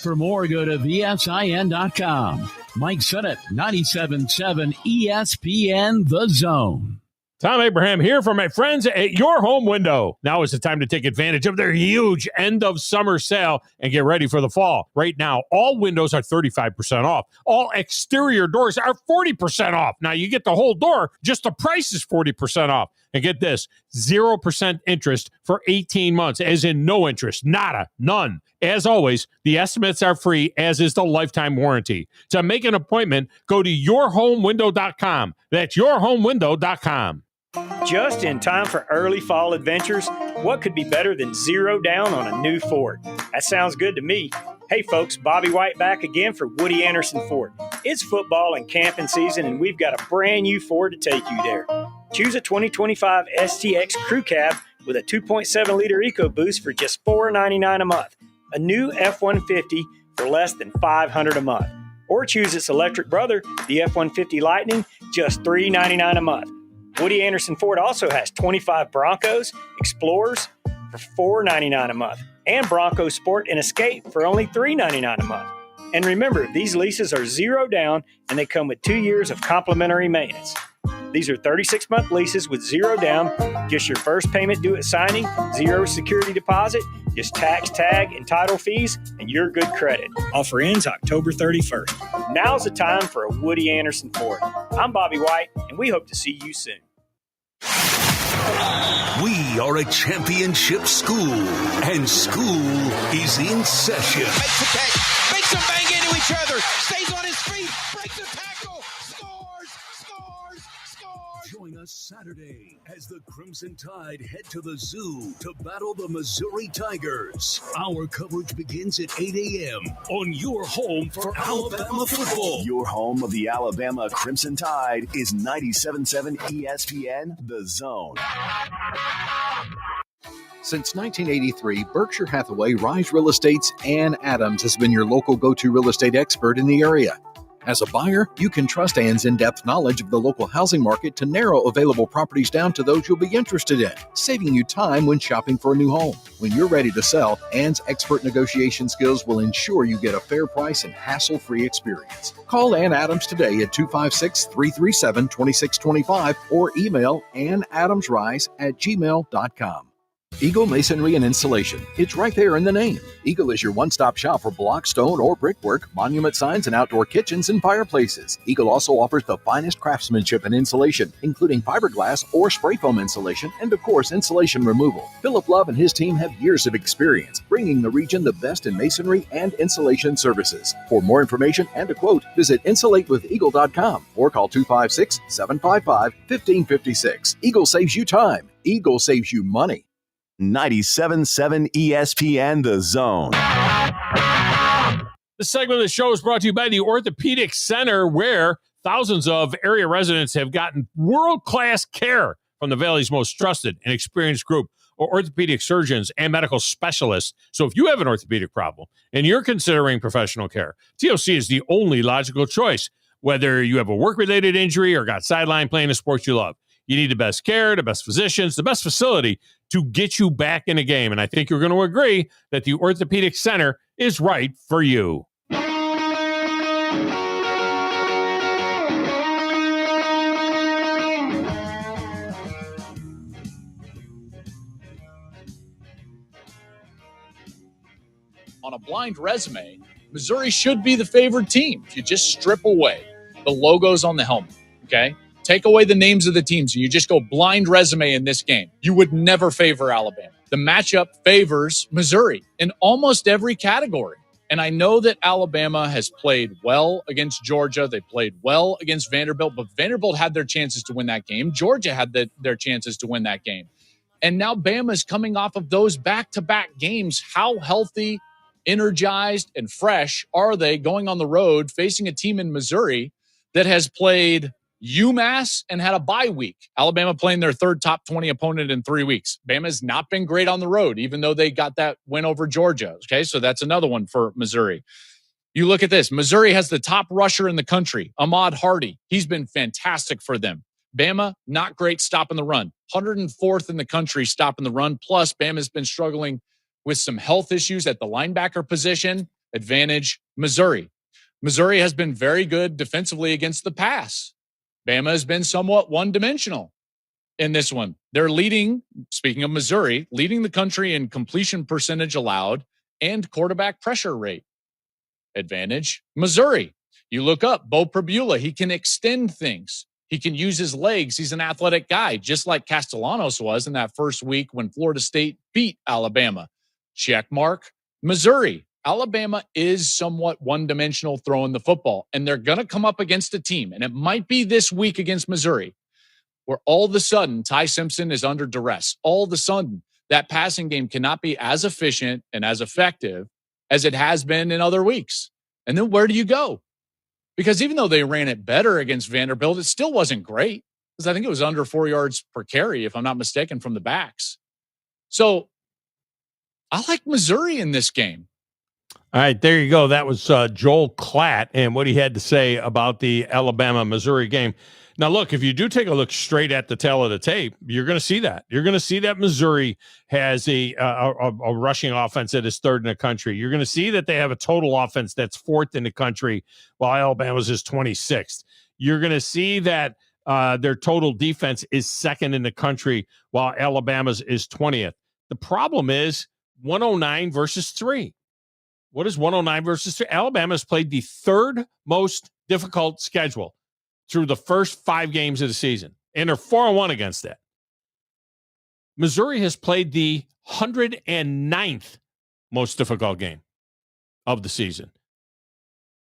For more, go to VSIN.com. Mike Sennett, 97.7 ESPN The Zone. Thom Abraham here for my friends at Your Home Window. Now is the time to take advantage of their huge end-of-summer sale and get ready for the fall. Right now, all windows are 35% off. All exterior doors are 40% off. Now, you get the whole door, just the price is 40% off. And get this, 0% interest for 18 months, as in no interest, nada, none. As always, the estimates are free, as is the lifetime warranty. To make an appointment, go to yourhomewindow.com. That's yourhomewindow.com. Just in time for early fall adventures, what could be better than 0 down on a new Ford? That sounds good to me. Hey folks, Bobby White back again for Woody Anderson Ford. It's football and camping season, and we've got a brand new Ford to take you there. Choose a 2025 STX Crew Cab with a 2.7-liter EcoBoost for just $499 a month. A new F-150 for less than $500 a month. Or choose its electric brother, the F-150 Lightning, just $399 a month. Woody Anderson Ford also has 25 Broncos, Explorers for $499 a month, and Bronco Sport and Escape for only $399 a month. And remember, these leases are 0 down, and they come with 2 years of complimentary maintenance. These are 36-month leases with zero down, just your first payment due at signing, zero security deposit, just tax, tag, and title fees, and your good credit. Offer ends October 31st. Now's the time for a Woody Anderson Ford. I'm Bobby White, and we hope to see you soon. We are a championship school, and school is in session. Makes a catch, makes them bang into each other, stays on his feet, breaks a tackle, scores! Join us Saturday as the Crimson Tide head to the zoo to battle the Missouri Tigers. Our coverage begins at 8 a.m. on your home for Alabama football. Your home of the Alabama Crimson Tide is 97.7 ESPN, The Zone. Since 1983, Berkshire Hathaway Rise Real Estate's Ann Adams has been your local go-to real estate expert in the area. As a buyer, you can trust Ann's in-depth knowledge of the local housing market to narrow available properties down to those you'll be interested in, saving you time when shopping for a new home. When you're ready to sell, Ann's expert negotiation skills will ensure you get a fair price and hassle-free experience. Call Ann Adams today at 256-337-2625 or email annadamsrise@gmail.com. Eagle Masonry and Installation. It's right there in the name. Eagle is your one-stop shop for block, stone, or brickwork, monument signs, and outdoor kitchens and fireplaces. Eagle also offers the finest craftsmanship and insulation, including fiberglass or spray foam insulation, and of course, insulation removal. Philip Love and his team have years of experience, bringing the region the best in masonry and insulation services. For more information and a quote, visit insulatewitheagle.com or call 256-755-1556. Eagle saves you time. Eagle saves you money. 97.7 ESPN, The Zone. This segment of the show is brought to you by the Orthopedic Center, where thousands of area residents have gotten world-class care from the Valley's most trusted and experienced group of orthopedic surgeons and medical specialists. So if you have an orthopedic problem and you're considering professional care, TOC is the only logical choice. Whether you have a work-related injury or got sidelined playing a sport you love, you need the best care, the best physicians, the best facility to get you back in a game. And I think you're going to agree that the Orthopedic Center is right for you. On a blind resume, Missouri should be the favored team if you just strip away the logos on the helmet, okay? Take away the names of the teams and you just go blind resume in this game. You would never favor Alabama. The matchup favors Missouri in almost every category. And I know that Alabama has played well against Georgia. They played well against Vanderbilt, but Vanderbilt had their chances to win that game. Georgia had their chances to win that game. And now Bama's coming off of those back-to-back games. How healthy, energized, and fresh are they going on the road facing a team in Missouri that has played UMass and had a bye week? Alabama playing their third top 20 opponent in 3 weeks. Bama's not been great on the road, even though they got that win over Georgia. Okay, so that's another one for Missouri. You look at this. Missouri has the top rusher in the country, Ahmad Hardy. He's been fantastic for them. Bama, not great stopping the run. 104th in the country stopping the run. Plus, Bama's been struggling with some health issues at the linebacker position. Advantage Missouri. Missouri has been very good defensively against the pass. Bama has been somewhat one-dimensional in this one. They're leading, speaking of Missouri, leading the country in completion percentage allowed and quarterback pressure rate. Advantage Missouri. You look up Bo Prabula. He can extend things. He can use his legs. He's an athletic guy, just like Castellanos was in that first week when Florida State beat Alabama. Check mark. Missouri. Alabama is somewhat one-dimensional throwing the football, and they're going to come up against a team, and it might be this week against Missouri, where all of a sudden Ty Simpson is under duress. All of a sudden, that passing game cannot be as efficient and as effective as it has been in other weeks. And then where do you go? Because even though they ran it better against Vanderbilt, it still wasn't great, because I think it was under 4 yards per carry, if I'm not mistaken, from the backs. So I like Missouri in this game. All right, there you go. That was Joel Klatt and what he had to say about the Alabama-Missouri game. Now, look, if you do take a look straight at the tail of the tape, you're going to see that. You're going to see that Missouri has a rushing offense that is third in the country. You're going to see that they have a total offense that's fourth in the country, while Alabama's is 26th. You're going to see that Their total defense is second in the country, while Alabama's is 20th. The problem is 109 versus 3. What is 109 versus 3? Alabama's played the third most difficult schedule through the first 5 games of the season, and they're 4-1 against that. Missouri has played the 109th most difficult game of the season.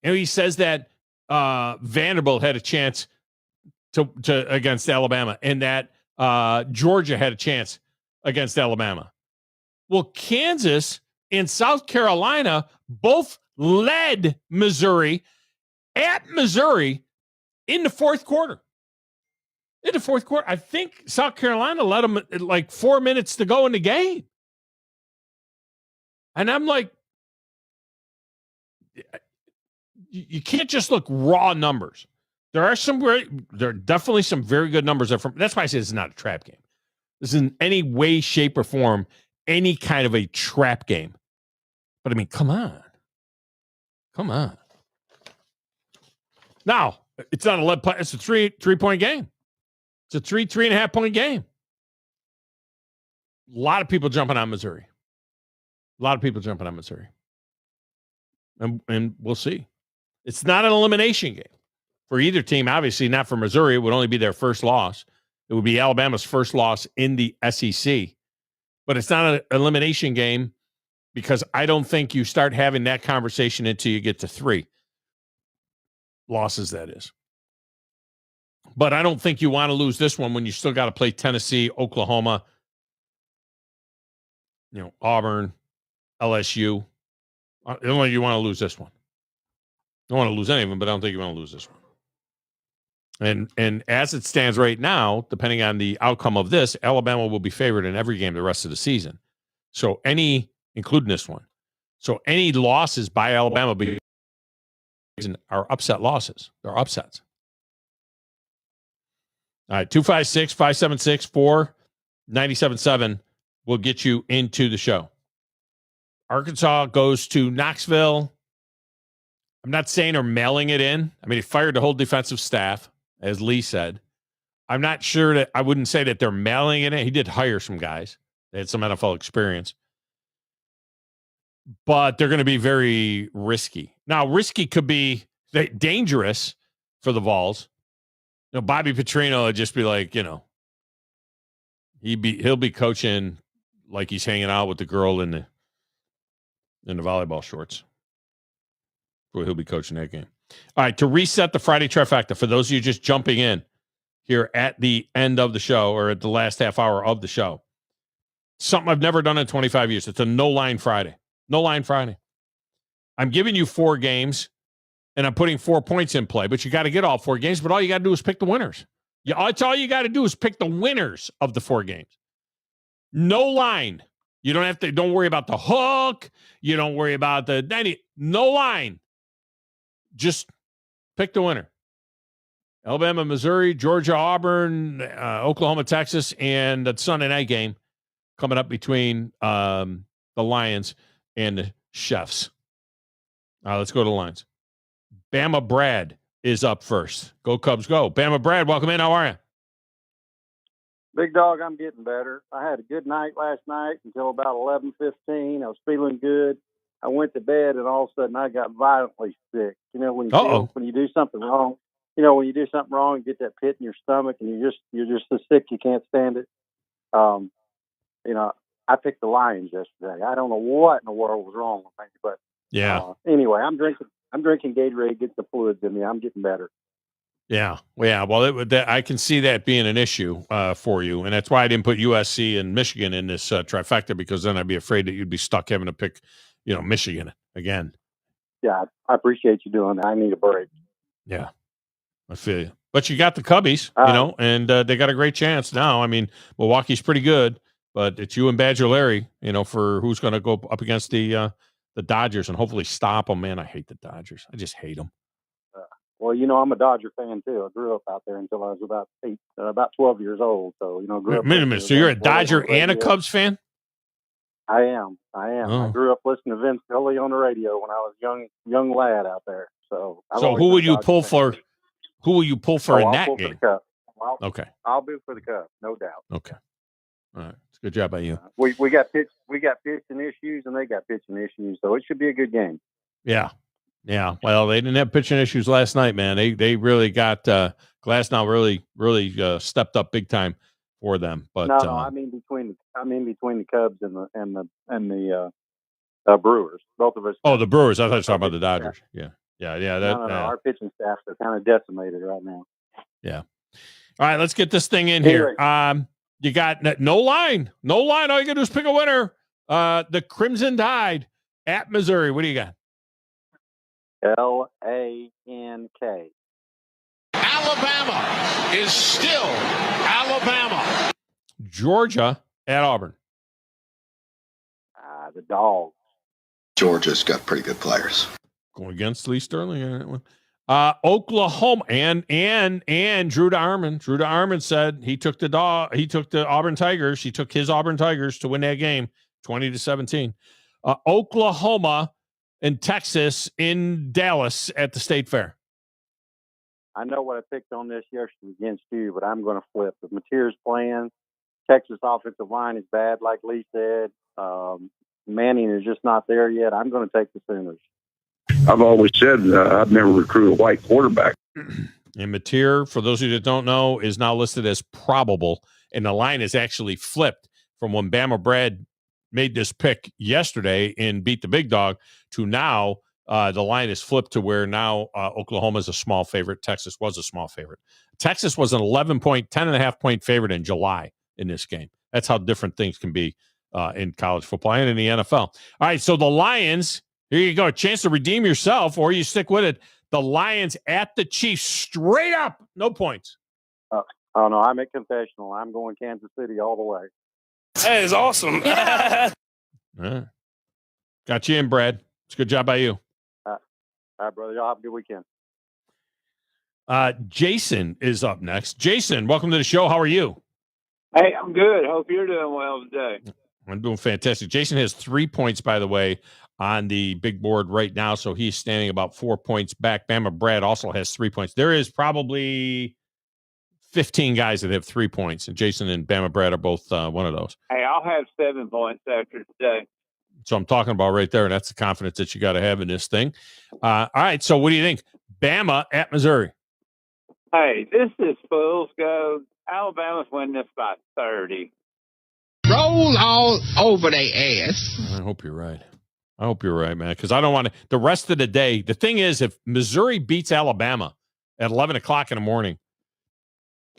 And he says that Vanderbilt had a chance to against Alabama, and that Georgia had a chance against Alabama. Well, Kansas and South Carolina both led Missouri at Missouri in the fourth quarter. In the fourth quarter, I think South Carolina led them like 4 minutes to go in the game. And I'm like, you can't just look raw numbers. There are definitely some very good numbers. That's why I say it's not a trap game. This is in any way, shape, or form any kind of a trap game. But I mean, come on. Now, it's not a lead play. It's a 3-point game. It's a 3.5 point game. A lot of people jumping on Missouri. And we'll see. It's not an elimination game for either team. Obviously, not for Missouri. It would only be their first loss. It would be Alabama's first loss in the SEC. But it's not an elimination game because I don't think you start having that conversation until you get to 3 losses, that is. But I don't think you want to lose this one when you still got to play Tennessee, Oklahoma, Auburn, LSU. I don't think you want to lose this one. I don't want to lose any of them, but I don't think you want to lose this one. And as it stands right now, depending on the outcome of this, Alabama will be favored in every game the rest of the season. So including this one. So any losses by Alabama are upset losses. They're upsets. All right, 256-576-4977 will get you into the show. Arkansas goes to Knoxville. I'm not saying they're mailing it in. I mean, he fired the whole defensive staff, as Lee said. I'm not sure that I wouldn't say that they're mailing it in. He did hire some guys. They had some NFL experience. But they're going to be very risky. Now, risky could be dangerous for the Vols. Bobby Petrino would just be like, he'll be coaching like he's hanging out with the girl in the volleyball shorts. Boy, he'll be coaching that game. All right, to reset the Friday trifecta, for those of you just jumping in here at the end of the show or at the last half hour of the show, something I've never done in 25 years. It's a no-line Friday. No-line Friday. I'm giving you 4 games, and I'm putting 4 points in play, but you got to get all 4 games, but all you got to do is pick the winners. That's all you got to do is pick the winners of the 4 games. No line. You don't worry about the hook. You don't worry about no line. Just pick the winner. Alabama, Missouri, Georgia, Auburn, Oklahoma, Texas, and the Sunday night game coming up between the Lions and the Chefs. Let's go to the lines. Bama Brad is up first. Go Cubs, go. Bama Brad, welcome in. How are you? Big dog, I'm getting better. I had a good night last night until about 11:15. I was feeling good. I went to bed, and all of a sudden I got violently sick. When you do something wrong, when you do something wrong, you get that pit in your stomach, and you're just so sick you can't stand it. I picked the Lions yesterday. I don't know what in the world was wrong with me, but anyway, I'm drinking Gatorade, get the fluids in me. I'm getting better. Yeah. Well, I can see that being an issue for you, and that's why I didn't put USC and Michigan in this trifecta, because then I'd be afraid that you'd be stuck having to pick, Michigan again. Yeah, I appreciate you doing that. I need a break. Yeah, I feel you. But you got the Cubbies, and they got a great chance now. I mean, Milwaukee's pretty good, but it's you and Badger Larry, for who's going to go up against the Dodgers and hopefully stop them. Man, I hate the Dodgers. I just hate them. Well, I'm a Dodger fan too. I grew up out there until I was about 12 years old. So, grew up. Wait a minute. So you're a Dodger and a Cubs fan? I am. Oh. I grew up listening to Vince Scully on the radio when I was a young lad out there. So who would you pull for? Who will you pull for in that game? Okay. I'll be for the Cubs, no doubt. Okay. All right. It's a good job by you. We got pitching issues, and they got pitching issues, so it should be a good game. Yeah. Yeah. Well, they didn't have pitching issues last night, man. They really got Glasnow really stepped up big time for them. But no, I mean between the Cubs and the Brewers. Both of us. Oh, the Brewers. I thought you were talking about the Dodgers. Yeah. No. Our pitching staffs are kind of decimated right now. Yeah. All right, let's get this thing in here. You got no line. All you gotta do is pick a winner. The Crimson Tide at Missouri. What do you got? LANK. Alabama is still Alabama. Georgia at Auburn. The Dogs. Georgia's got pretty good players. Going against Lee Sterling on that one. Oklahoma and Drew Darman. Drew Darman said he took the Auburn Tigers. He took his Auburn Tigers to win that game 20-17. Oklahoma and Texas in Dallas at the State Fair. I know what I picked on this yesterday against you, but I'm going to flip. If Mateer's playing, Texas offensive line is bad, like Lee said. Manning is just not there yet. I'm going to take the Sooners. I've always said I'd never recruit a white quarterback. And Mateer, for those of you that don't know, is now listed as probable, and the line is actually flipped from when Bama Brad made this pick yesterday and beat the big dog to now the line is flipped to where now Oklahoma is a small favorite. Texas was a small favorite. Texas was an 10.5 point favorite in July in this game. That's how different things can be in college football and in the NFL. All right, so the Lions, here you go, a chance to redeem yourself, or you stick with it. The Lions at the Chiefs, straight up, no points. Oh no, I'm at confessional. I'm going Kansas City all the way. That is awesome. Right. Got you in, Brad. It's a good job by you. All right, brother. Y'all have a good weekend. Jason is up next. Jason, welcome to the show. How are you? Hey, I'm good. Hope you're doing well today. I'm doing fantastic. Jason has 3 points, by the way, on the big board right now, so he's standing about 4 points back. Bama Brad also has 3 points. There is probably 15 guys that have 3 points, and Jason and Bama Brad are both one of those. Hey, I'll have 7 points after today. So I'm talking about right there, and that's the confidence that you got to have in this thing. All right, so what do you think? Bama at Missouri. Hey, this is Fool's Gold. Alabama's winning this by 30. Roll all over their ass. I hope you're right. I hope you're right, man, because I don't want to. The rest of the day, the thing is, if Missouri beats Alabama at 11 o'clock in the morning,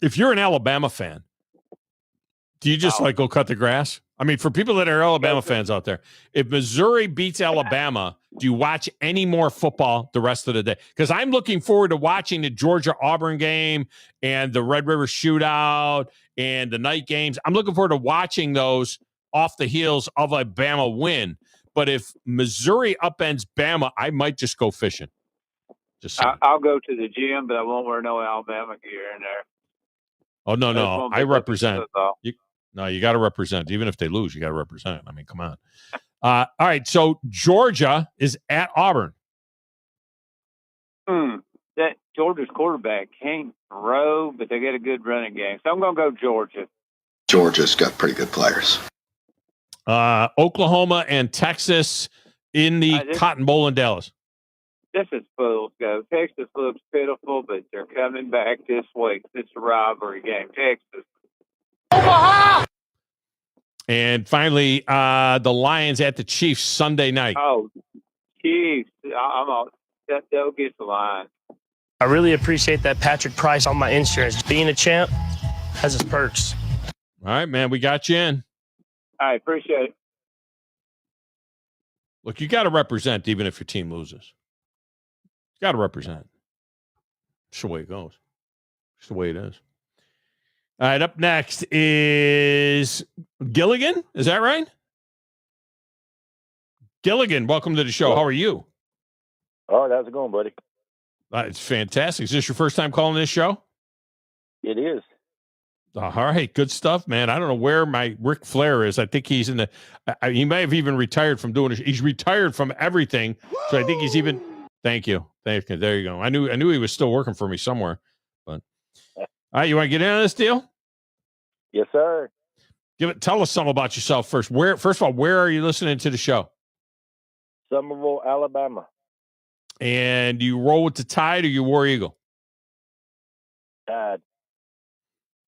if you're an Alabama fan, do you just go cut the grass? I mean, for people that are Alabama fans out there, if Missouri beats Alabama, do you watch any more football the rest of the day? Because I'm looking forward to watching the Georgia-Auburn game and the Red River Shootout and the night games. I'm looking forward to watching those off the heels of a Bama win. But if Missouri upends Bama, I might just go fishing. I'll go to the gym, but I won't wear no Alabama gear in there. Oh, no. I represent. You got to represent. Even if they lose, you got to represent. I mean, come on. All right, so Georgia is at Auburn. That Georgia's quarterback can't throw, but they get a good running game. So I'm going to go Georgia. Georgia's got pretty good players. Oklahoma and Texas in the Cotton Bowl in Dallas. This is Fool's Gold. Texas looks pitiful, but they're coming back this week. It's a rivalry game. Texas. Omaha! And finally, the Lions at the Chiefs Sunday night. Oh, Chiefs. They'll get the line. I really appreciate that Patrick Price on my insurance. Being a champ has its perks. All right, man. We got you in. I appreciate it. Look, you got to represent even if your team loses. You got to represent. It's the way it goes. It's the way it is. All right, up next is Gilligan. Is that right? Gilligan, welcome to the show. How are you? Oh, how's it going, buddy? It's fantastic. Is this your first time calling this show? It is. All right, good stuff, man. I don't know where my Ric Flair is. I think he's in the. He may have even retired from doing it. He's retired from everything, so I think he's even. Thank you. There you go. I knew he was still working for me somewhere, but All right, you want to get in on this deal? Yes, sir. Tell us something about yourself first. First of all, where are you listening to the show? Somerville, Alabama. And do you roll with the Tide or you War Eagle? Tide.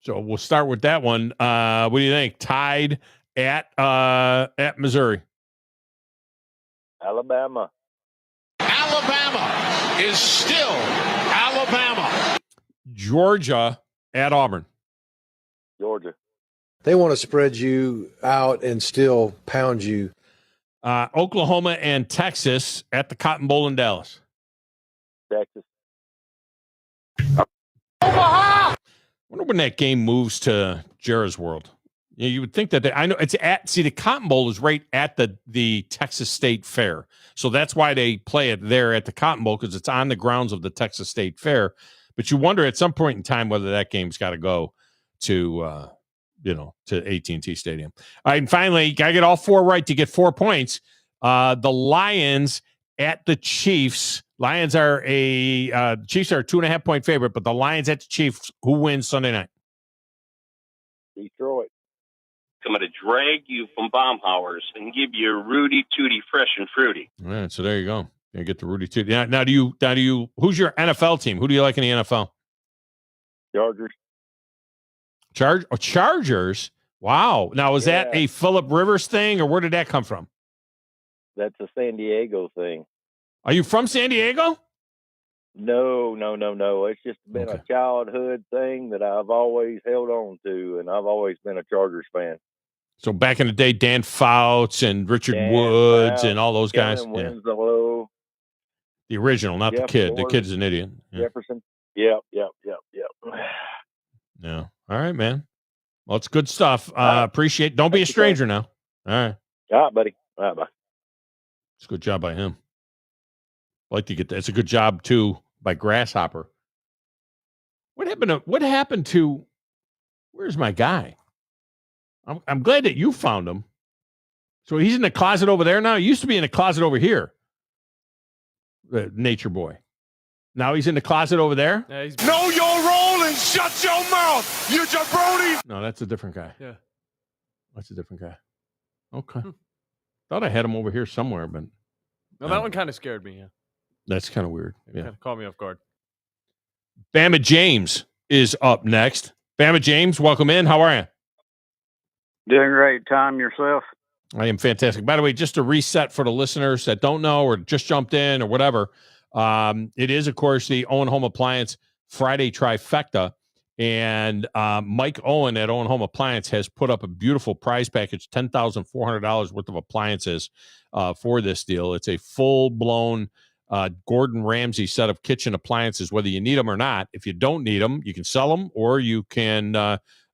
So we'll start with that one. What do you think? Tide at Missouri. Alabama. Alabama is still Alabama. Georgia at Auburn. Georgia. They want to spread you out and still pound you. Oklahoma and Texas at the Cotton Bowl in Dallas. Texas. I wonder when that game moves to Jerry's World. You would think that I know it's the Cotton Bowl is right at the Texas State Fair. So that's why they play it there at the Cotton Bowl, because it's on the grounds of the Texas State Fair. But you wonder at some point in time whether that game's got to go to AT&T Stadium. All right, and finally, got to get all four right to get 4 points. The Lions at the Chiefs. Chiefs are a 2.5-point favorite, but the Lions at the Chiefs. Who wins Sunday night? Detroit. I'm going to drag you from Baumhauer's and give you a Rudy Tooty Fresh and Fruity. All right, so there you go. You get the Rudy Tooty. Now, do you? Who's your NFL team? Who do you like in the NFL? Chargers. Chargers. Wow. Now, is that a Phillip Rivers thing, or where did that come from? That's a San Diego thing. Are you from San Diego? No. It's just been a childhood thing that I've always held on to, and I've always been a Chargers fan. So back in the day, Dan Fouts and Richard Woods and all those guys. Winslow. The original, not Jeff the kid. Gordon, The kid's an idiot. Yeah. Jefferson. Yep. Yeah. All right, man. Well, it's good stuff. Appreciate it. Don't be a stranger now. All right. All right, buddy. All right, bye. It's a good job by him. I like to get that. It's a good job, too, by Grasshopper. What happened to where's my guy? I'm glad that you found him. So he's in the closet over there now? He used to be in the closet over here. The Nature Boy. Now he's in the closet over there? Yeah, Know your role and shut your mouth, you jabroni. No, that's a different guy. Yeah. That's a different guy. Okay. Thought I had him over here somewhere, but No, that one kind of scared me. Yeah. That's kind of weird. It kind of caught me off guard. Bama James is up next. Bama James, welcome in. How are you? Doing great. Tom, yourself? I am fantastic. By the way, just to reset for the listeners that don't know or just jumped in or whatever, it is, of course, the Owen Home Appliance Friday Trifecta. And Mike Owen at Owen Home Appliance has put up a beautiful prize package, $10,400 worth of appliances for this deal. It's a full-blown Gordon Ramsay set of kitchen appliances, whether you need them or not. If you don't need them, you can sell them, or you can,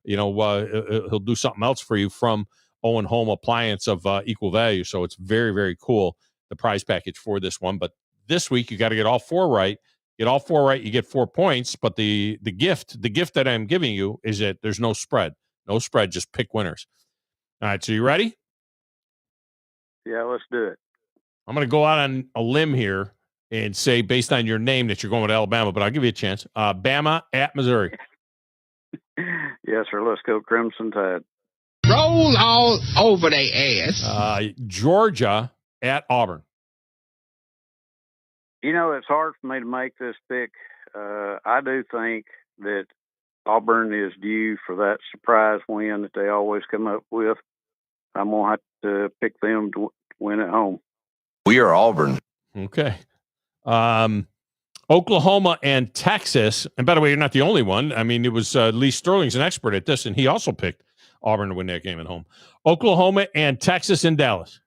he'll do something else for you from Owen Home Appliance of equal value. So it's very, very cool, the prize package for this one. But this week, you got to get all four right. Get all four right, you get 4 points. But the gift that I'm giving you is that there's no spread. No spread, just pick winners. All right, so you ready? Yeah, let's do it. I'm going to go out on a limb here and say, based on your name, that you're going with Alabama, but I'll give you a chance. Bama at Missouri. Yes, sir. Let's go Crimson Tide. Roll all over their ass. Georgia at Auburn. You know, it's hard for me to make this pick. I do think that Auburn is due for that surprise win that they always come up with. I'm going to have to pick them to win at home. We are Auburn. Okay. Oklahoma and Texas. And by the way, you're not the only one. I mean, it was Lee Sterling's an expert at this, and he also picked Auburn to win that game at home. Oklahoma and Texas in Dallas.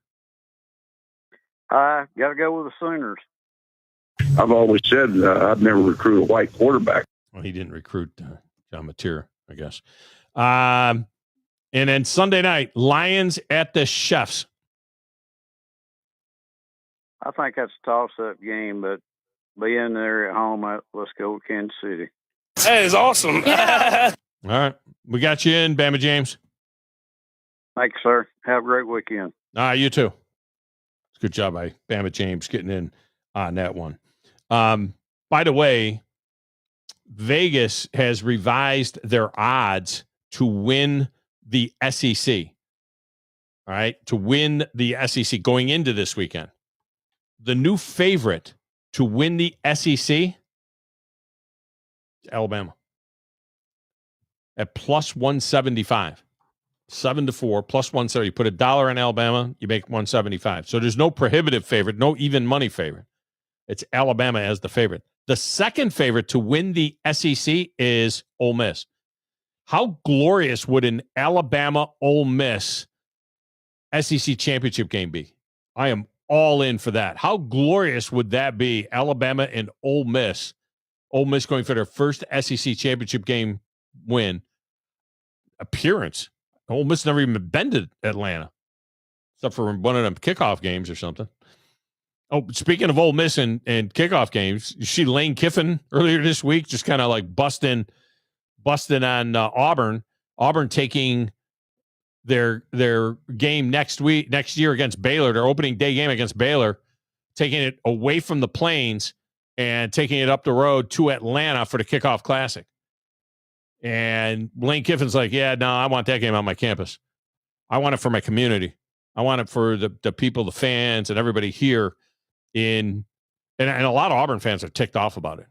I got to go with the Sooners. I've always said I'd never recruit a white quarterback. Well, he didn't recruit John Mateer, I guess. And then Sunday night, Lions at the Chefs. I think that's a toss-up game, but being there at home, let's go with Kansas City. That is awesome. All right. We got you in, Bama James. Thank you, sir. Have a great weekend. You too. Good job by Bama James getting in on that one. By the way, Vegas has revised their odds to win the SEC. All right, to win the SEC going into this weekend. The new favorite to win the SEC is Alabama at plus 175. 7-4, plus 170. You put $1 on Alabama, you make 175. So there's no prohibitive favorite, no even money favorite. It's Alabama as the favorite. The second favorite to win the SEC is Ole Miss. How glorious would an Alabama-Ole Miss SEC championship game be? I am all in for that. How glorious would that be? Alabama and Ole Miss. Ole Miss going for their first SEC championship game win appearance. Ole Miss never even been to Atlanta, except for one of them kickoff games or something. Oh, speaking of Ole Miss and kickoff games, you see Lane Kiffin earlier this week just kind of like busting on Auburn. Auburn taking their game next year against Baylor, their opening day game against Baylor, taking it away from the Plains and taking it up the road to Atlanta for the kickoff classic. And Lane Kiffin's like, yeah, no, I want that game on my campus. I want it for my community. I want it for the people, the fans, and everybody here and a lot of Auburn fans are ticked off about it.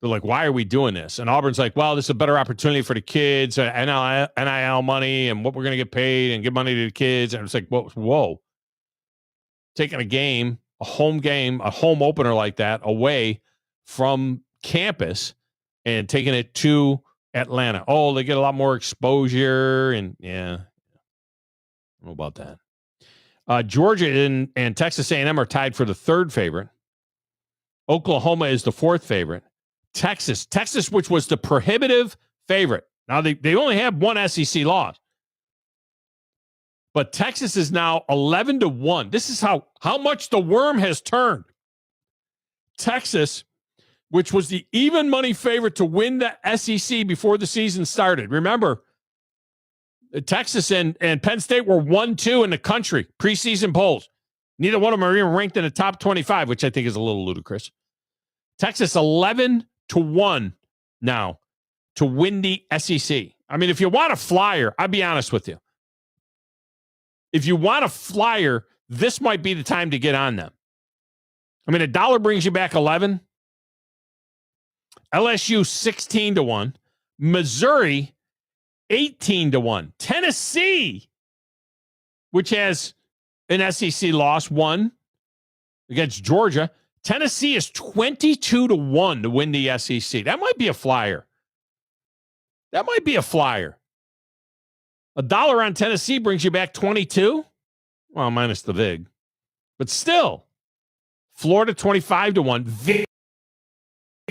They're like, why are we doing this? And Auburn's like, well, this is a better opportunity for the kids, NIL money, and what we're going to get paid and give money to the kids. And it's like, whoa. Taking a game, a home opener like that away from campus and taking it to Atlanta. Oh, they get a lot more exposure. And yeah, I don't know about that. Georgia and Texas A&M are tied for the third favorite. Oklahoma is the fourth favorite. Texas, which was the prohibitive favorite. Now, they only have one SEC loss. But Texas is now 11-1. This is how much the worm has turned. Texas, which was the even money favorite to win the SEC before the season started. Remember, Texas and Penn State were 1-2 in the country, preseason polls. Neither one of them are even ranked in the top 25, which I think is a little ludicrous. Texas 11-1 now to win the SEC. I mean, if you want a flyer, I'll be honest with you. If you want a flyer, this might be the time to get on them. I mean, $1 brings you back 11. LSU 16-1. Missouri 18-1. Tennessee, which has an SEC loss, won against Georgia. Tennessee is 22-1 to win the SEC. That might be a flyer. $1 on Tennessee brings you back 22. Well, minus the VIG. But still, Florida 25-1.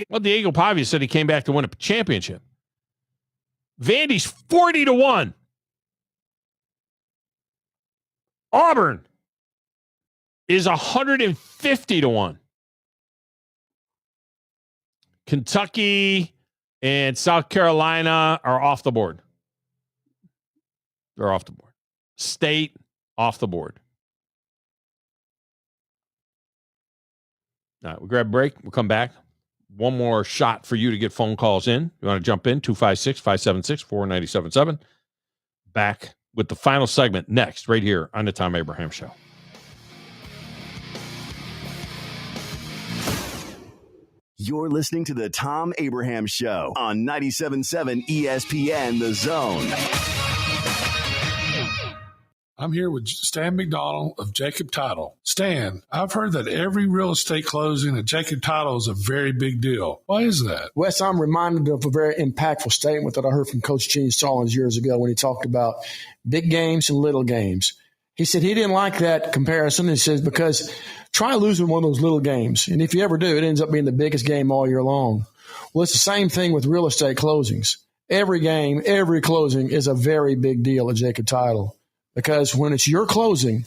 Well, Diego Pavia said he came back to win a championship. Vandy's 40-1. Auburn is 150-1. Kentucky and South Carolina are off the board. They're off the board. State, off the board. All right, we'll grab a break. We'll come back. One more shot for you to get phone calls in. You want to jump in? 256-576-4977. Back with the final segment next, right here on the Thom Abraham Show. You're listening to the Thom Abraham Show on 97.7 ESPN The Zone. I'm here with Stan McDonald of Jacob Title. Stan, I've heard that every real estate closing at Jacob Title is a very big deal. Why is that? Wes, I'm reminded of a very impactful statement that I heard from Coach Gene Stallings years ago when he talked about big games and little games. He said he didn't like that comparison. He says, because try losing one of those little games. And if you ever do, it ends up being the biggest game all year long. Well, it's the same thing with real estate closings. Every game, every closing is a very big deal at Jacob Title. Because when it's your closing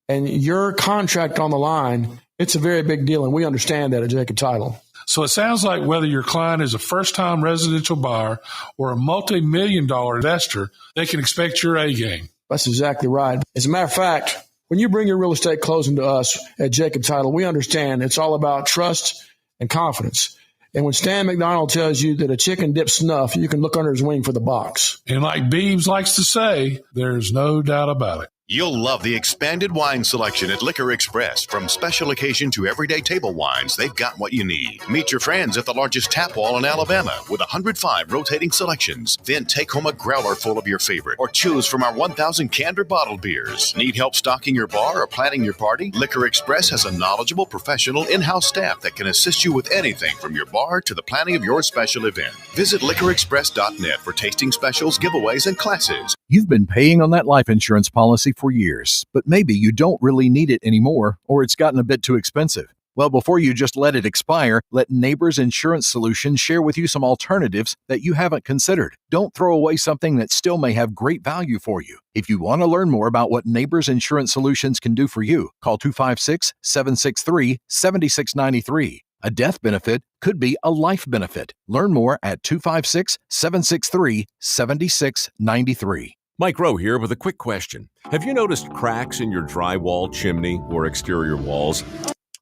and your contract on the line, it's a very big deal, and we understand that at Jacob Title. So it sounds like whether your client is a first-time residential buyer or a multi-million-dollar investor, they can expect your A game. That's exactly right. As a matter of fact, when you bring your real estate closing to us at Jacob Title, we understand it's all about trust and confidence. And when Stan McDonald tells you that a chicken dips snuff, you can look under his wing for the box. And like Beebs likes to say, there's no doubt about it. You'll love the expanded wine selection at Liquor Express. From special occasion to everyday table wines, they've got what you need. Meet your friends at the largest tap wall in Alabama with 105 rotating selections. Then take home a growler full of your favorite or choose from our 1,000 canned or bottled beers. Need help stocking your bar or planning your party? Liquor Express has a knowledgeable, professional in-house staff that can assist you with anything from your bar to the planning of your special event. Visit liquorexpress.net for tasting specials, giveaways, and classes. You've been paying on that life insurance policy for years, but maybe you don't really need it anymore, or it's gotten a bit too expensive. Well, before you just let it expire, let Neighbors Insurance Solutions share with you some alternatives that you haven't considered. Don't throw away something that still may have great value for you. If you want to learn more about what Neighbors Insurance Solutions can do for you, call 256-763-7693. A death benefit could be a life benefit. Learn more at 256-763-7693. Mike Rowe here with a quick question. Have you noticed cracks in your drywall, chimney, or exterior walls?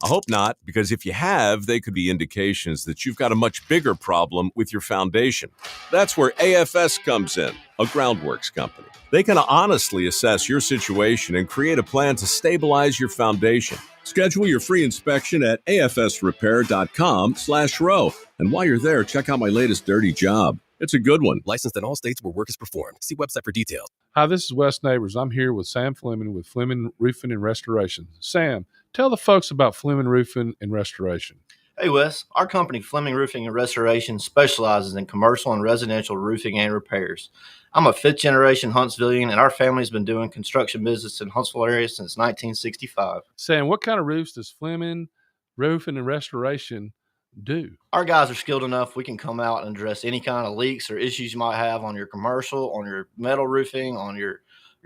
I hope not, because if you have, they could be indications that you've got a much bigger problem with your foundation. That's where AFS comes in, a groundworks company. They can honestly assess your situation and create a plan to stabilize your foundation. Schedule your free inspection at afsrepair.com/row. And while you're there, check out my latest dirty job. It's a good one. Licensed in all states where work is performed. See website for details. Hi, this is Wes Neighbors. I'm here with Sam Fleming with Fleming Roofing and Restoration. Sam, tell the folks about Fleming Roofing and Restoration. Hey, Wes. Our company, Fleming Roofing and Restoration, specializes in commercial and residential roofing and repairs. I'm a fifth-generation Huntsvillian, and our family's been doing construction business in Huntsville area since 1965. Sam, what kind of roofs does Fleming Roofing and Restoration do? Our guys are skilled enough. We can come out and address any kind of leaks or issues you might have on your commercial, on your metal roofing, on your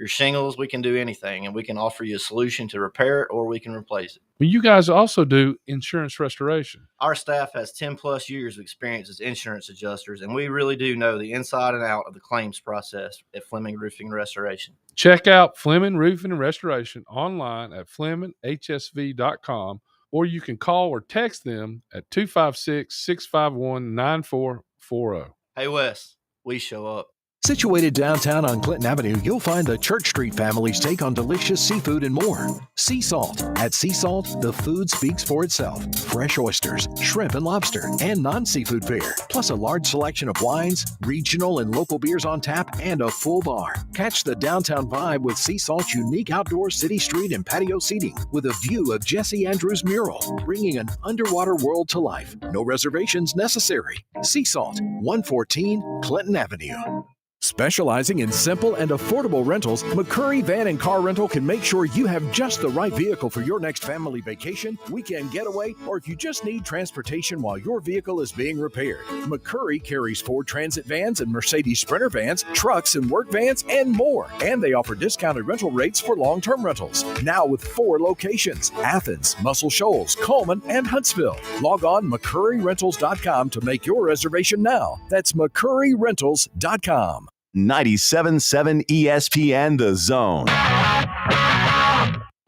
shingles. We can do anything, and we can offer you a solution to repair it, or we can replace it. Well, you guys also do insurance restoration. Our staff has 10 plus years of experience as insurance adjusters, and we really do know the inside and out of the claims process at Fleming Roofing and Restoration. Check out Fleming Roofing and Restoration online at FlemingHSV.com, or you can call or text them at 256-651-9440. Hey, Wes, we show up. Situated downtown on Clinton Avenue, you'll find the Church Street family's take on delicious seafood and more. Sea Salt. At Sea Salt, the food speaks for itself. Fresh oysters, shrimp and lobster, and non-seafood fare. Plus a large selection of wines, regional and local beers on tap, and a full bar. Catch the downtown vibe with Sea Salt's unique outdoor city street and patio seating with a view of Jesse Andrews' mural, bringing an underwater world to life. No reservations necessary. Sea Salt, 114 Clinton Avenue. Specializing in simple and affordable rentals, McCurry Van and Car Rental can make sure you have just the right vehicle for your next family vacation, weekend getaway, or if you just need transportation while your vehicle is being repaired. McCurry carries Ford Transit vans and Mercedes Sprinter vans, trucks and work vans, and more. And they offer discounted rental rates for long-term rentals. Now with 4 locations: Athens, Muscle Shoals, Coleman, and Huntsville. Log on McCurryRentals.com to make your reservation now. That's McCurryRentals.com. 97.7 ESPN The Zone.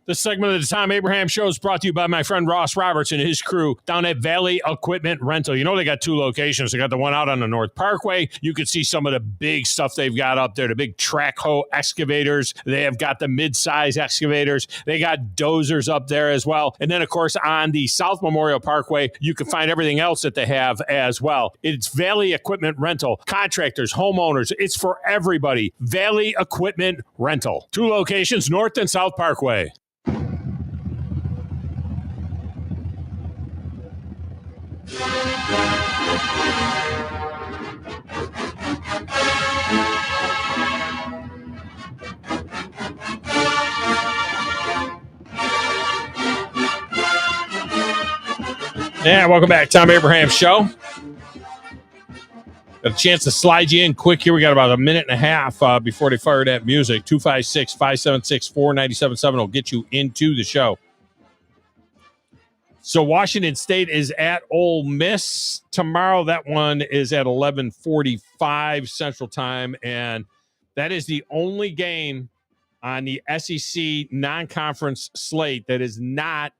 This segment of the Thom Abraham Show is brought to you by my friend Ross Roberts and his crew down at Valley Equipment Rental. You know they got 2 locations. They got the one out on the North Parkway. You can see some of the big stuff they've got up there, the big track hoe excavators. They have got the mid-size excavators. They got dozers up there as well. And then, of course, on the South Memorial Parkway, you can find everything else that they have as well. It's Valley Equipment Rental. Contractors, homeowners, it's for everybody. Valley Equipment Rental. 2 locations, North and South Parkway. Yeah, welcome back. Thom Abraham Show. Got a chance to slide you in quick here. We got about a minute and a half before they fire that music. 256-576-4977 will get you into the show. So Washington State is at Ole Miss tomorrow. That one is at 11:45 Central Time, and that is the only game on the SEC non-conference slate that is not,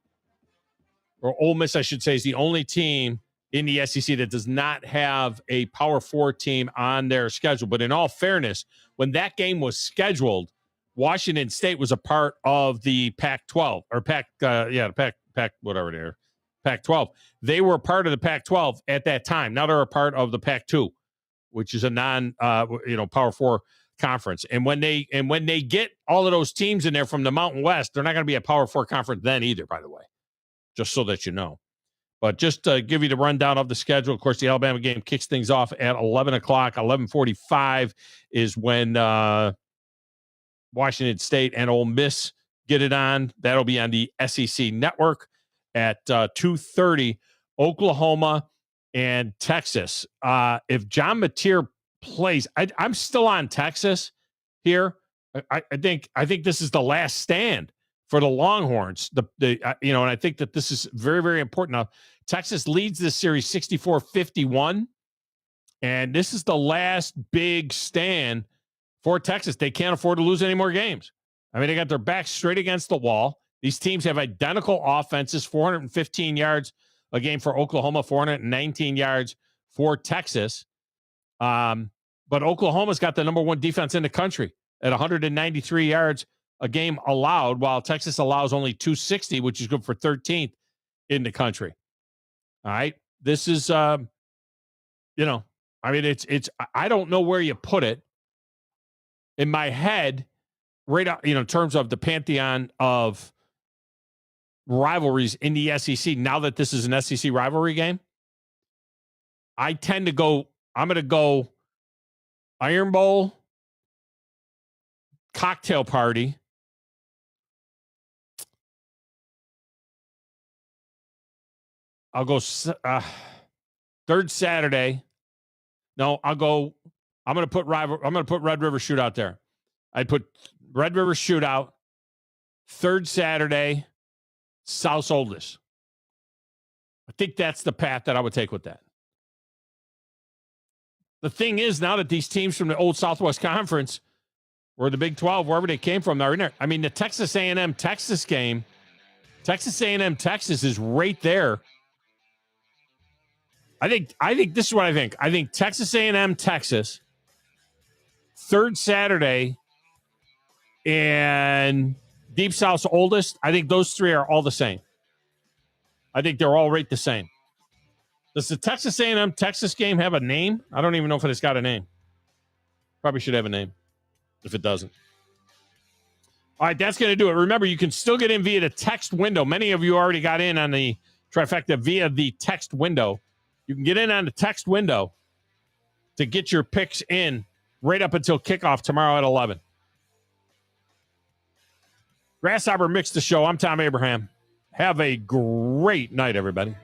or Ole Miss, I should say, is the only team in the SEC that does not have a Power 4 team on their schedule. But in all fairness, when that game was scheduled, Washington State was a part of the Pac-12 or Pac-12. They were part of the Pac-12 at that time. Now they're a part of the Pac-2, which is a Power 4 conference. And when they get all of those teams in there from the Mountain West, they're not going to be a Power 4 conference then either, by the way, just so that you know. But just to give you the rundown of the schedule, of course, the Alabama game kicks things off at 11 o'clock. 11:45 is when Washington State and Ole Miss get it on. That'll be on the SEC Network at 2:30. Oklahoma and Texas. If John Mateer plays, I'm still on Texas here. I think this is the last stand for the Longhorns. And I think that this is very, very important. Now, Texas leads this series 64-51, and this is the last big stand for Texas. They can't afford to lose any more games. I mean, they got their backs straight against the wall. These teams have identical offenses, 415 yards a game for Oklahoma, 419 yards for Texas. But Oklahoma's got the number one defense in the country at 193 yards a game allowed, while Texas allows only 260, which is good for 13th in the country. All right. This is, I don't know where you put it in my head, right out, in terms of the pantheon of rivalries in the SEC. Now that this is an SEC rivalry game, I tend to go, I'm going to go Iron Bowl, cocktail party, I'll go third Saturday. No, I'm going to put Red River Shootout there. I'd put Red River Shootout, third Saturday, South's Oldest. I think that's the path that I would take with that. The thing is, now that these teams from the old Southwest Conference or the Big 12, wherever they came from, are in there. I mean, the Texas A&M Texas game, Texas A&M Texas is right there. I think this is what I think. I think Texas A&M Texas, third Saturday, and Deep South's Oldest. I think those three are all the same. I think they're all right the same. Does the Texas A&M Texas game have a name? I don't even know if it's got a name. Probably should have a name if it doesn't. All right, that's going to do it. Remember, you can still get in via the text window. Many of you already got in on the trifecta via the text window. You can get in on the text window to get your picks in right up until kickoff tomorrow at 11. Grasshopper Mix the Show. I'm Thom Abraham. Have a great night, everybody.